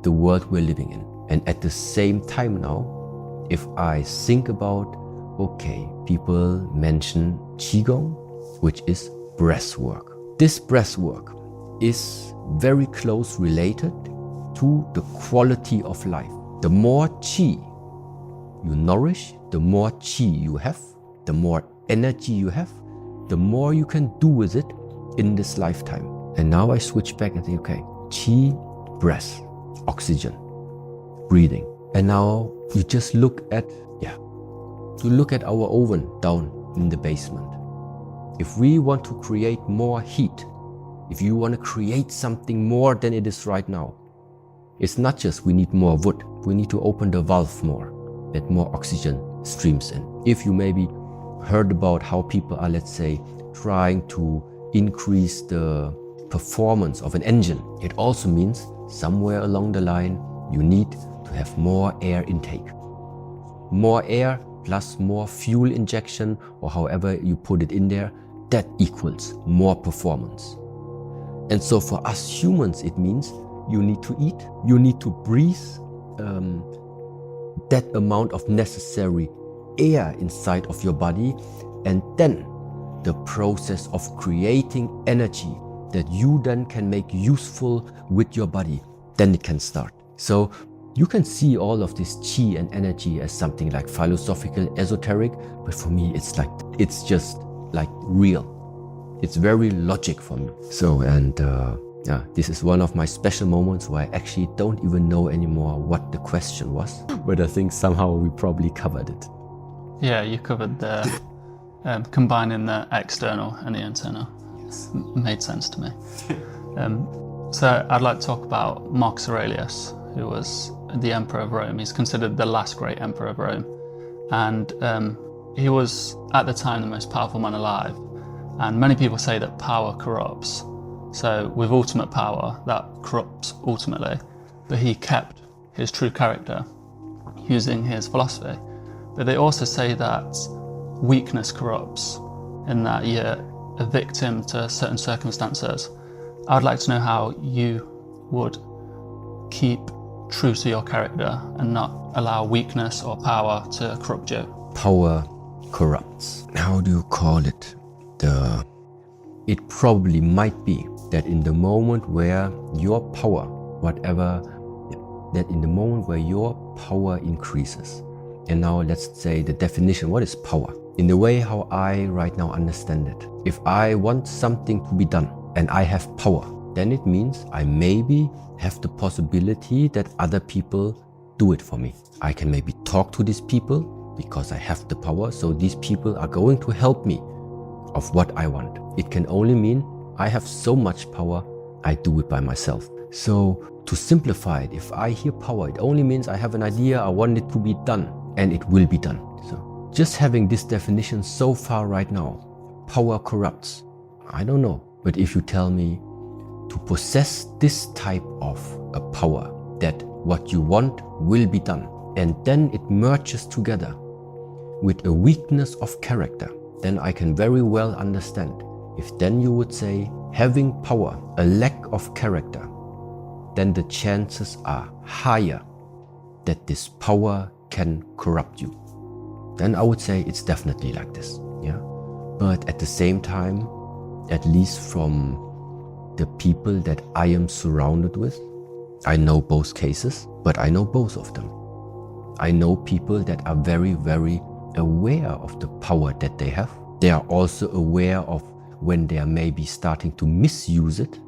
the world we're living in. And at the same time now, if I think about, okay, people mention Qigong, which is breath work. This breath work is very close related to the quality of life. The more Qi you nourish, the more Qi you have, the more energy you have, the more you can do with it in this lifetime. And now I switch back and think, okay, Qi, breath, oxygen, breathing. And now you just look at, you look at our oven down in the basement. If we want to create more heat, if you want to create something more than it is right now, it's not just we need more wood, we need to open the valve more, that more oxygen streams in. If you maybe heard about how people are, let's say, trying to increase the performance of an engine, it also means somewhere along the line you need to have more air intake. More air plus more fuel injection, or however you put it in there, that equals more performance. And so for us humans, it means you need to eat, you need to breathe that amount of necessary air inside of your body, and then the process of creating energy that you then can make useful with your body, then it can start. So you can see all of this Qi and energy as something like philosophical, esoteric, but for me it's just like real. It's very logic for me. So, and this is one of my special moments where I actually don't even know anymore what the question was, but I think somehow we probably covered it. Yeah, you covered the combining the external and the internal. Yes. Made sense to me. So I'd like to talk about Marcus Aurelius, who was the Emperor of Rome. He's considered the last great Emperor of Rome. And he was, at the time, the most powerful man alive. And many people say that power corrupts. So with ultimate power, that corrupts ultimately. But he kept his true character using his philosophy. But they also say that weakness corrupts, in that you're a victim to certain circumstances. I'd like to know how you would keep true to your character and not allow weakness or power to corrupt you. Power corrupts. How do you call it? It probably might be that in the moment where your power, that in the moment where your power increases, and now let's say the definition, what is power? In the way how I right now understand it, if I want something to be done and I have power, then it means I maybe have the possibility that other people do it for me. I can maybe talk to these people because I have the power, so these people are going to help me of what I want. It can only mean I have so much power, I do it by myself. So to simplify it, if I hear power, it only means I have an idea, I want it to be done, and it will be done. So just having this definition so far right now, power corrupts. I don't know, but if you tell me to possess this type of a power, that what you want will be done, and then it merges together with a weakness of character, then I can very well understand. If then you would say, having power, a lack of character, then the chances are higher that this power can corrupt you. Then I would say it's definitely like this. Yeah. But at the same time, at least from the people that I am surrounded with, I know both cases, but I know both of them. I know people that are very, very aware of the power that they have. They are also aware of when they are maybe starting to misuse it,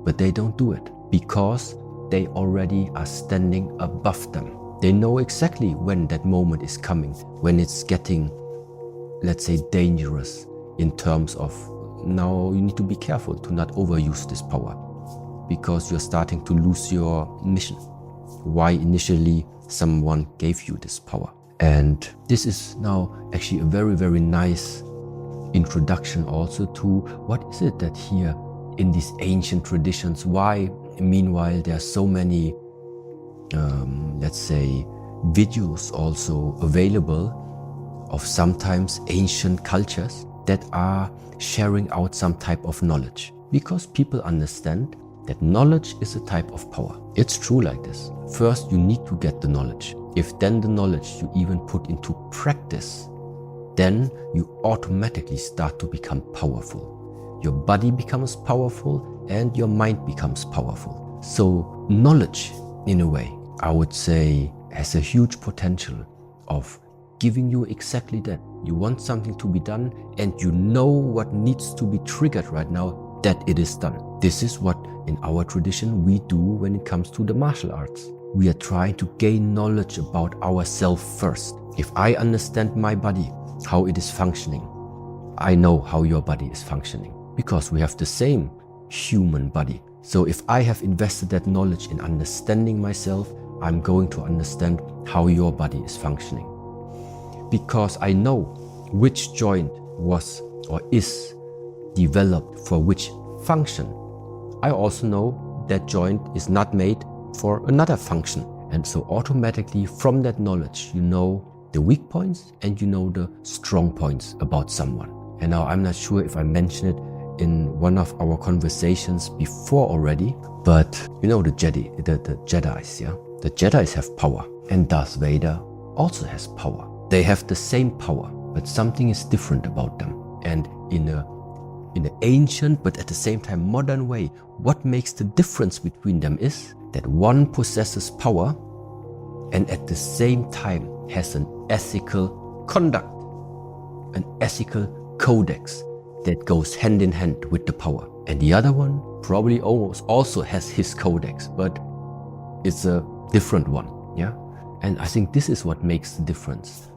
but they don't do it because they already are standing above them. They know exactly when that moment is coming, when it's getting, let's say, dangerous in terms of, now you need to be careful to not overuse this power, because you're starting to lose your mission. Why initially someone gave you this power. And this is now actually a very, very nice introduction also to what is it that here in these ancient traditions, why meanwhile there are so many, let's say, videos also available of sometimes ancient cultures that are sharing out some type of knowledge. Because people understand that knowledge is a type of power. It's true like this. First, you need to get the knowledge. If then the knowledge you even put into practice, then you automatically start to become powerful. Your body becomes powerful and your mind becomes powerful. So knowledge, in a way, I would say, has a huge potential of giving you exactly that. You want something to be done and you know what needs to be triggered right now, that it is done. This is what in our tradition we do when it comes to the martial arts. We are trying to gain knowledge about ourselves first. If I understand my body, how it is functioning, I know how your body is functioning, because we have the same human body. So if I have invested that knowledge in understanding myself, I'm going to understand how your body is functioning. Because I know which joint was or is developed for which function. I also know that joint is not made for another function. And so automatically from that knowledge, you know the weak points and you know the strong points about someone. And now I'm not sure if I mentioned it in one of our conversations before already, but you know the Jedis, yeah? The Jedis have power, and Darth Vader also has power. They have the same power, but something is different about them. And in an ancient but at the same time modern way, what makes the difference between them is that one possesses power and at the same time has an ethical conduct, an ethical codex that goes hand in hand with the power. And the other one probably almost also has his codex, but it's a different one, yeah? And I think this is what makes the difference.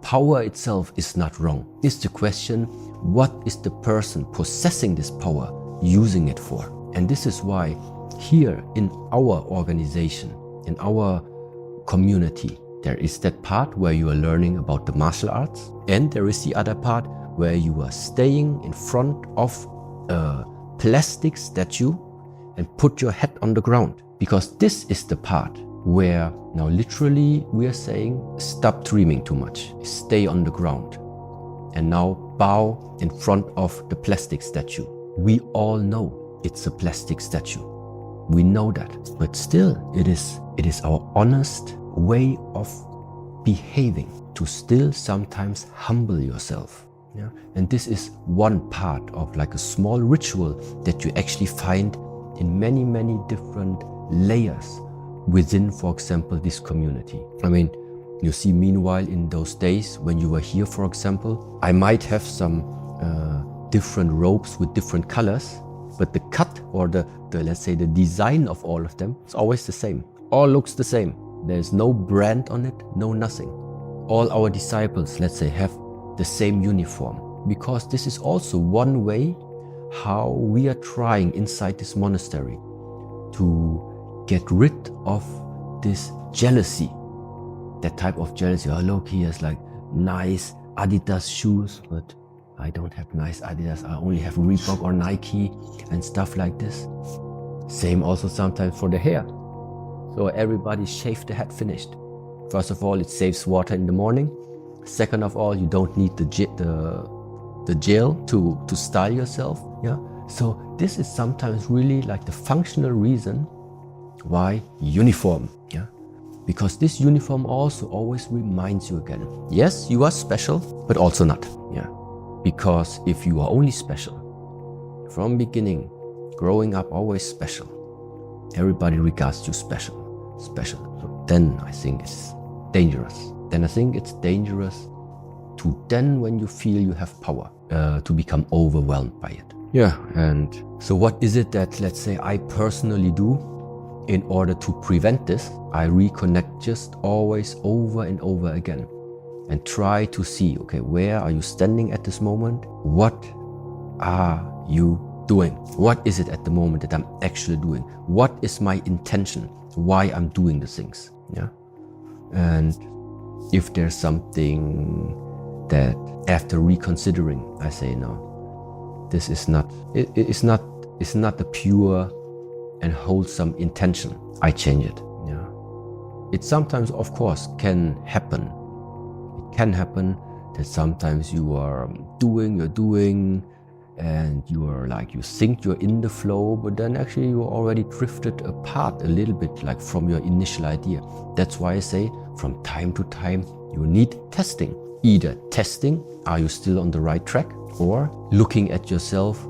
Power itself is not wrong. It's the question, what is the person possessing this power using it for? And this is why here in our organization, in our community, there is that part where you are learning about the martial arts, and there is the other part where you are staying in front of a plastic statue and put your head on the ground. Because this is the part where now literally we are saying, stop dreaming too much, stay on the ground, and now bow in front of the plastic statue. We all know it's a plastic statue. We know that, but still it is our honest way of behaving to still sometimes humble yourself. Yeah? And this is one part of like a small ritual that you actually find in many, many different layers within, for example, this community. I mean, you see, meanwhile, in those days when you were here, for example, I might have some different robes with different colors, but the cut or the let's say the design of all of them is always the same. All looks the same. There's no brand on it, no nothing. All our disciples, let's say, have the same uniform, because this is also one way how we are trying inside this monastery to get rid of this jealousy, that type of jealousy. Oh, look, he has like nice Adidas shoes, but I don't have nice Adidas. I only have Reebok or Nike and stuff like this. Same also sometimes for the hair. So everybody shave the head finished. First of all, it saves water in the morning. Second of all, you don't need the gel to style yourself. Yeah. So this is sometimes really like the functional reason why uniform. Yeah. Because this uniform also always reminds you again. Yes, you are special, but also not. Yeah. Because if you are only special, from beginning, growing up always special, everybody regards you special. So then I think it's dangerous. Then I think it's dangerous to then when you feel you have power, to become overwhelmed by it. Yeah, and so what is it that, let's say, I personally do? in order to prevent this, I reconnect just always over and over again and try to see, okay, where are you standing at this moment? What are you doing? What is it at the moment that I'm actually doing? What is my intention? Why I'm doing the things? Yeah. And if there's something that after reconsidering, I say, no, this is not, it's not a pure and wholesome intention, I change it. Yeah. It sometimes, of course, can happen. It can happen that sometimes you are you're doing, and you are like, you think you're in the flow, but then actually you already drifted apart a little bit, like from your initial idea. That's why I say from time to time you need testing. Either testing, are you still on the right track, or looking at yourself,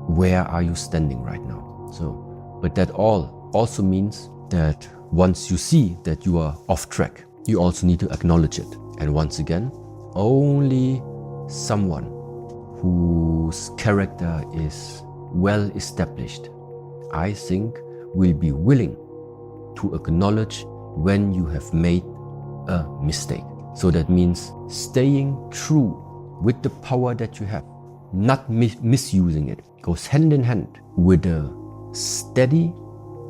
where are you standing right now? So, but that also means that once you see that you are off track, you also need to acknowledge it. And once again, only someone whose character is well established, I think, will be willing to acknowledge when you have made a mistake. So that means staying true with the power that you have, not misusing it. Goes hand in hand with a steady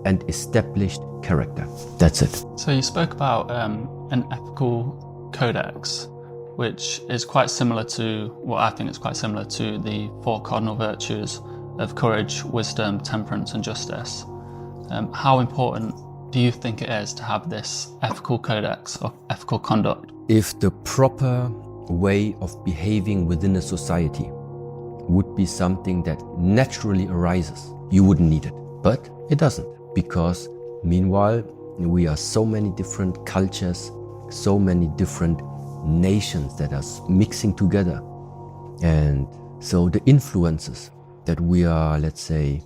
and established character. That's it. So you spoke about an ethical codex, which is quite similar to, what I think is quite similar to the 4 cardinal virtues of courage, wisdom, temperance, and justice. How important do you think it is to have this ethical codex of ethical conduct? If the proper way of behaving within a society would be something that naturally arises, you wouldn't need it. But it doesn't, because meanwhile, we are so many different cultures, so many different nations that are mixing together. And so the influences that we are, let's say,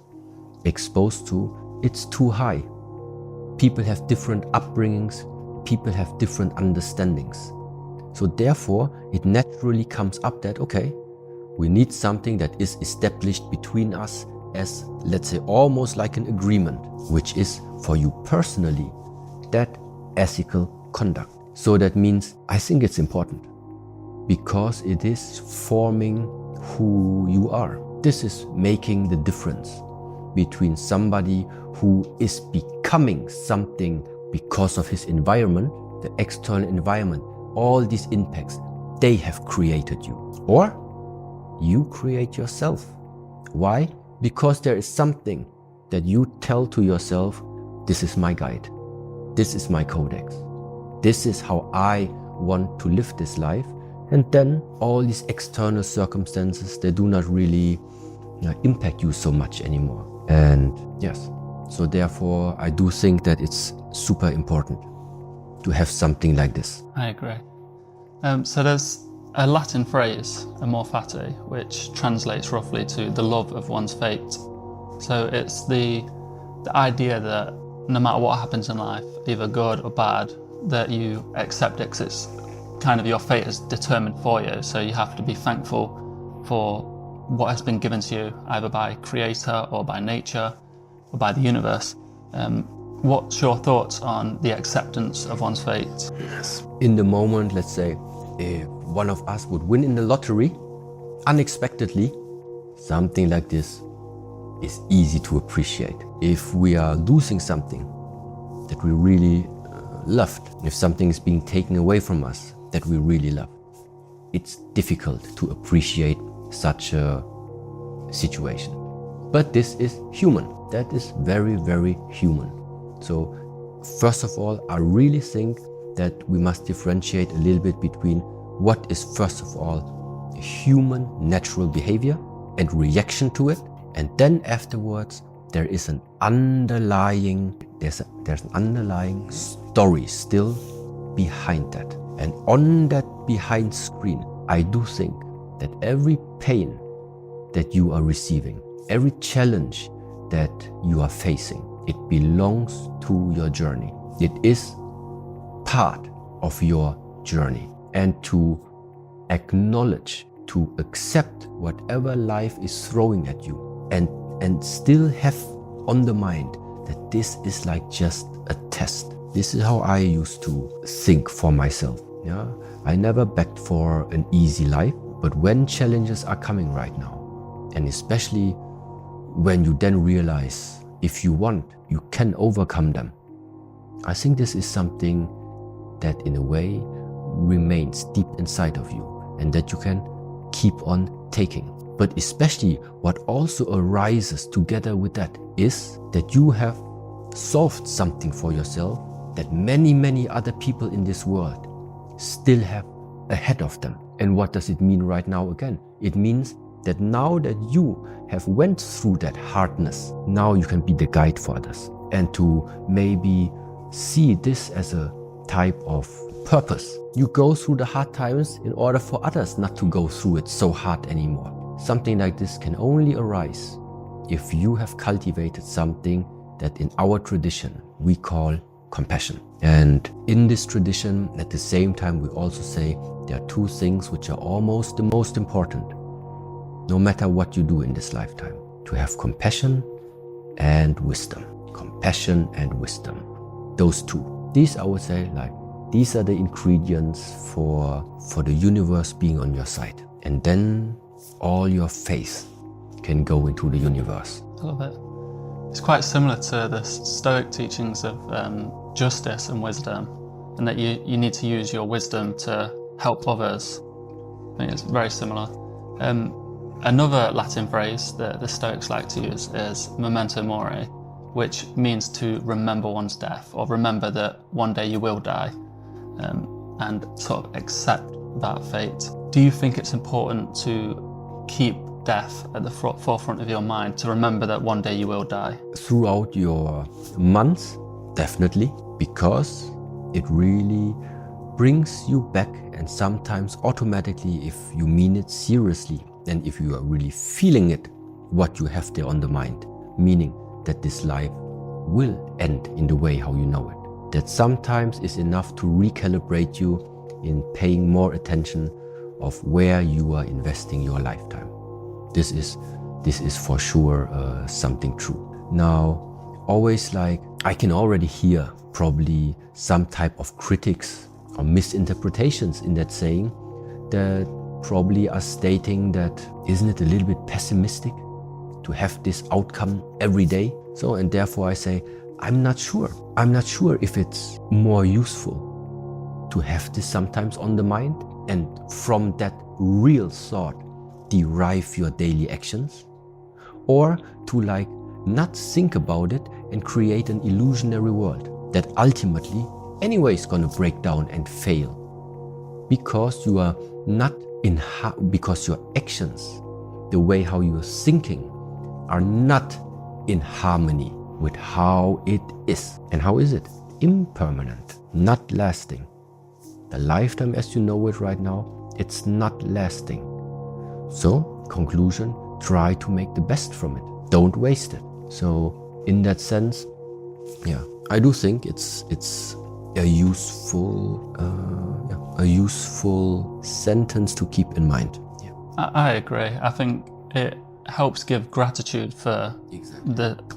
exposed to, it's too high. People have different upbringings, people have different understandings. So therefore, it naturally comes up that, okay, we need something that is established between us as, let's say, almost like an agreement, which is for you personally, that ethical conduct. So that means, I think it's important because it is forming who you are. This is making the difference between somebody who is becoming something because of his environment, the external environment, all these impacts, they have created you. Or you create yourself. Why? Because there is something that you tell to yourself, this is my guide, this is my codex, this is how I want to live this life. And then all these external circumstances, they do not really impact you so much anymore. And yes, so therefore I do think that it's super important to have something like this. I agree. So there's a Latin phrase, amor fati, which translates roughly to the love of one's fate. So it's the idea that no matter what happens in life, either good or bad, that you accept it 'cause it's kind of your fate is determined for you. So you have to be thankful for what has been given to you, either by creator or by nature or by the universe. What's your thoughts on the acceptance of one's fate? Yes. In the moment, let's say, if one of us would win in the lottery, unexpectedly, something like this is easy to appreciate. If we are losing something that we really loved, if something is being taken away from us that we really love, it's difficult to appreciate such a situation. But this is human. That is very, very human. So first of all, I really think that we must differentiate a little bit between what is first of all human natural behavior and reaction to it, and then afterwards there is an underlying there's an underlying story still behind that. And on that behind screen, I do think that every pain that you are receiving, every challenge that you are facing, it belongs to your journey. It is part of your journey. And to acknowledge, to accept whatever life is throwing at you, and still have on the mind that this is like just a test. This is how I used to think for myself. Yeah, I never begged for an easy life, but when challenges are coming right now, and especially when you then realize if you want, you can overcome them. I think this is something that in a way remains deep inside of you and that you can keep on taking. But especially what also arises together with that is that you have solved something for yourself that many other people in this world still have ahead of them. And what does it mean right now again? It means that now that you have went through that hardness, now you can be the guide for others, and to maybe see this as a type of purpose. You go through the hard times in order for others not to go through it so hard anymore. Something like this can only arise if you have cultivated something that in our tradition we call compassion. And in this tradition, at the same time, we also say there are two things which are almost the most important, no matter what you do in this lifetime: to have compassion and wisdom. Compassion and wisdom. Those two. These, I would say, like, these are the ingredients for the universe being on your side. And then all your faith can go into the universe. I love it. It's quite similar to the Stoic teachings of justice and wisdom, and that you need to use your wisdom to help others. I think it's very similar. Another Latin phrase that the Stoics like to use is memento mori, which means to remember one's death, or remember that one day you will die, and sort of accept that fate. Do you think it's important to keep death at the forefront of your mind, to remember that one day you will die? Throughout your months, definitely, because it really brings you back, and sometimes automatically, if you mean it seriously, and if you are really feeling it, what you have there on the mind, meaning that this life will end in the way how you know it. That sometimes is enough to recalibrate you in paying more attention of where you are investing your lifetime. This is for sure something true. Now, always, like, I can already hear probably some type of critics or misinterpretations in that saying, that probably are stating that, isn't it a little bit pessimistic to have this outcome every day? So, and therefore I say, I'm not sure. I'm not sure if it's more useful to have this sometimes on the mind, and from that real thought derive your daily actions, or to, like, not think about it and create an illusionary world that ultimately anyway is going to break down and fail, because you are not because your actions, the way how you are thinking, are not in harmony with how it is. And how is it? Impermanent, not lasting. The lifetime as you know it right now, it's not lasting. So, conclusion, try to make the best from it. Don't waste it. So, in that sense, yeah, I do think it's a useful sentence to keep in mind. Yeah. I agree. I think it helps give gratitude for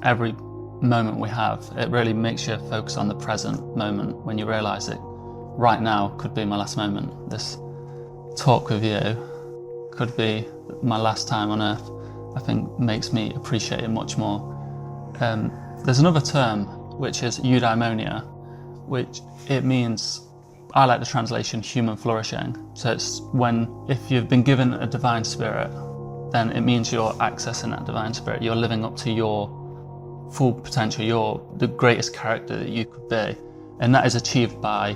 every moment we have. It really makes you focus on the present moment when you realise it right now could be my last moment. This talk with you could be my last time on earth. I think makes me appreciate it much more. There's another term which is eudaimonia, which it means, I like the translation, human flourishing. So it's if you've been given a divine spirit, then it means you're accessing that divine spirit. You're living up to your full potential. You're the greatest character that you could be. And that is achieved by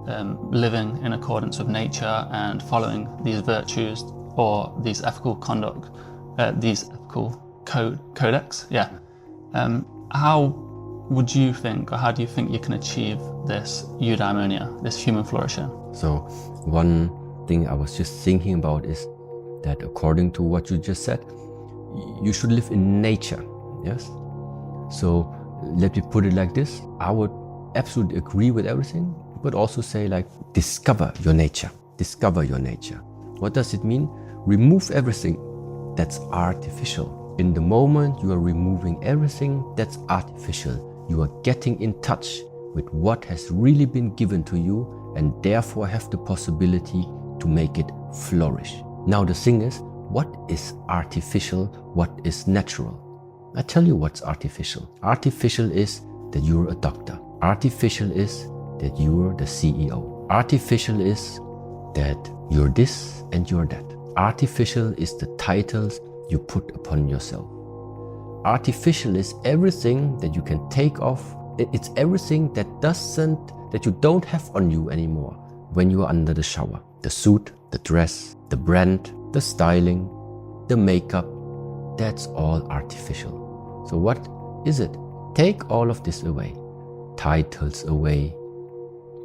living in accordance with nature and following these virtues, or these ethical conduct, these ethical codex. Yeah. How would you think, or how do you think you can achieve this eudaimonia, this human flourishing? So one thing I was just thinking about is that according to what you just said, you should live in nature, yes? So let me put it like this. I would absolutely agree with everything, but also say, like, discover your nature. Discover your nature. What does it mean? Remove everything that's artificial. In the moment you are removing everything that's artificial, you are getting in touch with what has really been given to you and therefore have the possibility to make it flourish. Now the thing is, what is artificial, what is natural? I tell you what's artificial. Artificial is that you're a doctor. Artificial is that you're the CEO. Artificial is that you're this and you're that. Artificial is the titles you put upon yourself. Artificial is everything that you can take off. It's everything that you don't have on you anymore when you are under the shower. The suit, the dress, the brand, the styling, the makeup, that's all artificial. So what is it? Take all of this away. Titles away,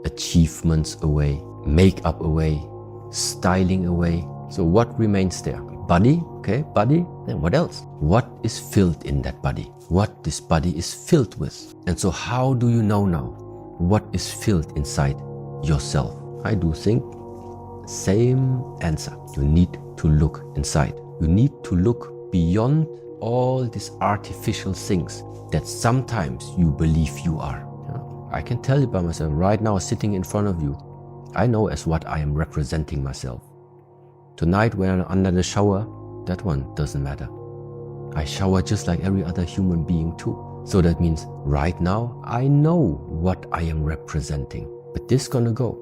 achievements away, makeup away, styling away. So what remains there? Body, okay, body, then what else? What is filled in that body? What this body is filled with. And so how do you know now what is filled inside yourself? I do think same answer. You need to look inside. You need to look beyond all these artificial things that sometimes you believe you are. I can tell you by myself right now, sitting in front of you, I know as what I am representing myself. Tonight when I'm under the shower, that one doesn't matter. I shower just like every other human being too. So that means right now I know what I am representing. But this is gonna go.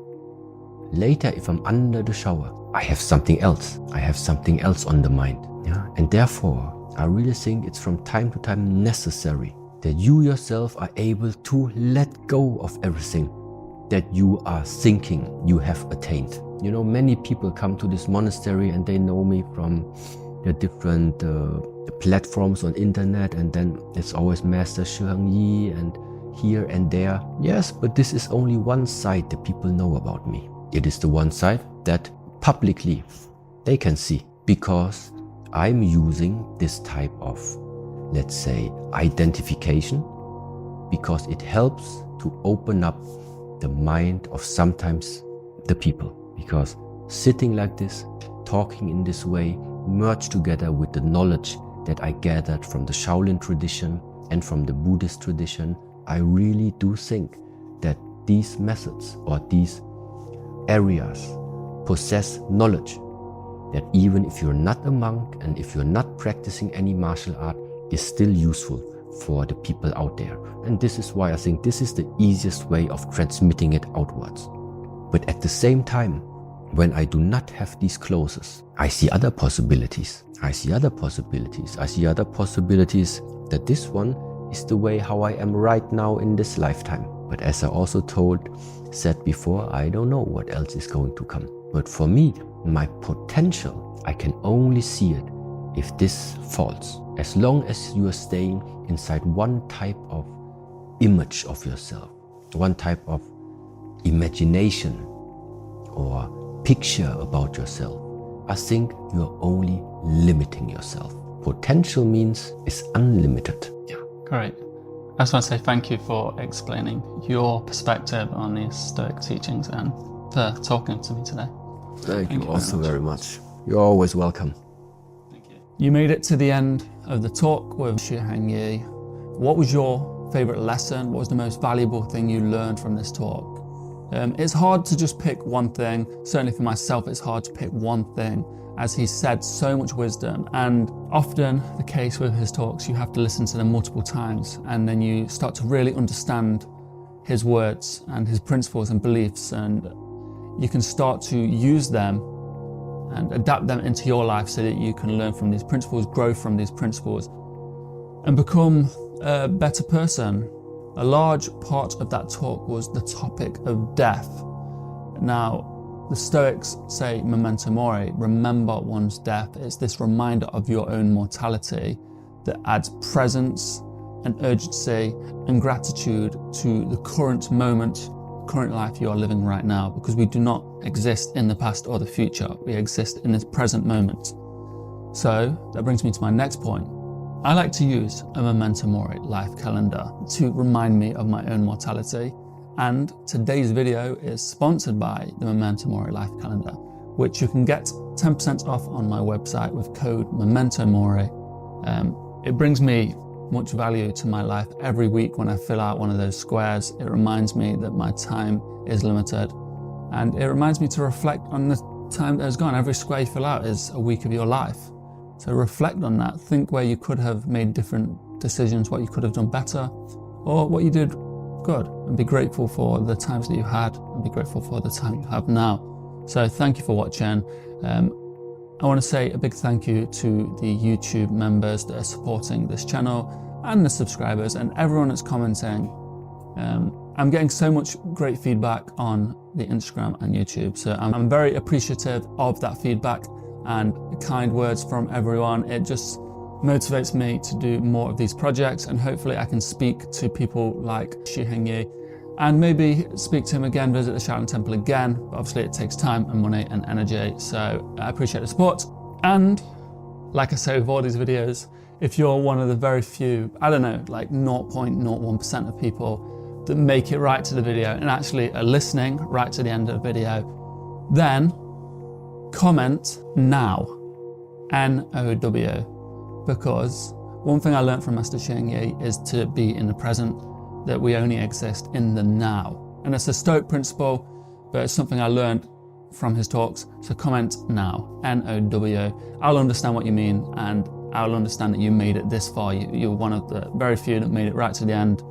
Later, if I'm under the shower, I have something else. I have something else on the mind. Yeah? And therefore, I really think it's from time to time necessary that you yourself are able to let go of everything that you are thinking you have attained. You know, many people come to this monastery and they know me from the different platforms on internet, and then it's always Master Shi Heng and here and there. Yes, but this is only one side that people know about me. It is the one side that publicly they can see, because I'm using this type of, let's say, identification, because it helps to open up the mind of sometimes the people. Because sitting like this, talking in this way, merged together with the knowledge that I gathered from the Shaolin tradition and from the Buddhist tradition, I really do think that these methods or these areas possess knowledge that even if you're not a monk and if you're not practicing any martial art, is still useful for the people out there. And this is why I think this is the easiest way of transmitting it outwards. But at the same time, when I do not have these closes, I see other possibilities. I see other possibilities that this one is the way how I am right now in this lifetime. But as I also said before, I don't know what else is going to come. But for me, my potential, I can only see it if this falls. As long as you are staying inside one type of image of yourself, one type of imagination or picture about yourself, I think you're only limiting yourself. Potential means is unlimited. Yeah. Great. I just want to say thank you for explaining your perspective on these Stoic teachings and for talking to me today. Thank you also very much. You're always welcome. Thank you. You made it to the end of the talk with Shi Heng. What was your favorite lesson? What was the most valuable thing you learned from this talk? It's hard to just pick one thing. Certainly for myself, it's hard to pick one thing, as he said so much wisdom. And often the case with his talks, you have to listen to them multiple times, and then you start to really understand his words and his principles and beliefs, and you can start to use them and adapt them into your life so that you can learn from these principles, grow from these principles, and become a better person. A large part of that talk was the topic of death. Now, the Stoics say memento mori, remember one's death. It's this reminder of your own mortality that adds presence and urgency and gratitude to the current moment, current life you are living right now, because we do not exist in the past or the future. We exist in this present moment. So that brings me to my next point. I like to use a memento mori life calendar to remind me of my own mortality, and today's video is sponsored by the Memento Mori life calendar, which you can get 10% off on my website with code Memento Mori. It brings me much value to my life. Every week when I fill out one of those squares, it reminds me that my time is limited. And it reminds me to reflect on the time that has gone. Every square you fill out is a week of your life. So reflect on that. Think where you could have made different decisions, what you could have done better, or what you did good. And be grateful for the times that you had, and be grateful for the time you have now. So thank you for watching. I want to say a big thank you to the YouTube members that are supporting this channel, and the subscribers, and everyone that's commenting. I'm getting so much great feedback on the Instagram and YouTube, so I'm very appreciative of that feedback and kind words from everyone. It just motivates me to do more of these projects, and hopefully I can speak to people like Shi Heng and maybe speak to him again, visit the Shaolin Temple again. But obviously it takes time and money and energy, so I appreciate the support. And like I say with all these videos, if you're one of the very few, I don't know, like 0.01% of people that make it right to the video and actually are listening right to the end of the video, then comment now, N-O-W, because one thing I learned from Master Shi Heng is to be in the present, that we only exist in the now. And it's a Stoic principle, but it's something I learned from his talks. So comment now, N-O-W. I'll understand what you mean, and I'll understand that you made it this far. You're one of the very few that made it right to the end,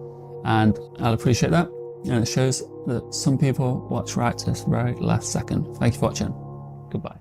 and I'll appreciate that. And it shows that some people watch right to this very last second. Thank you for watching. Goodbye.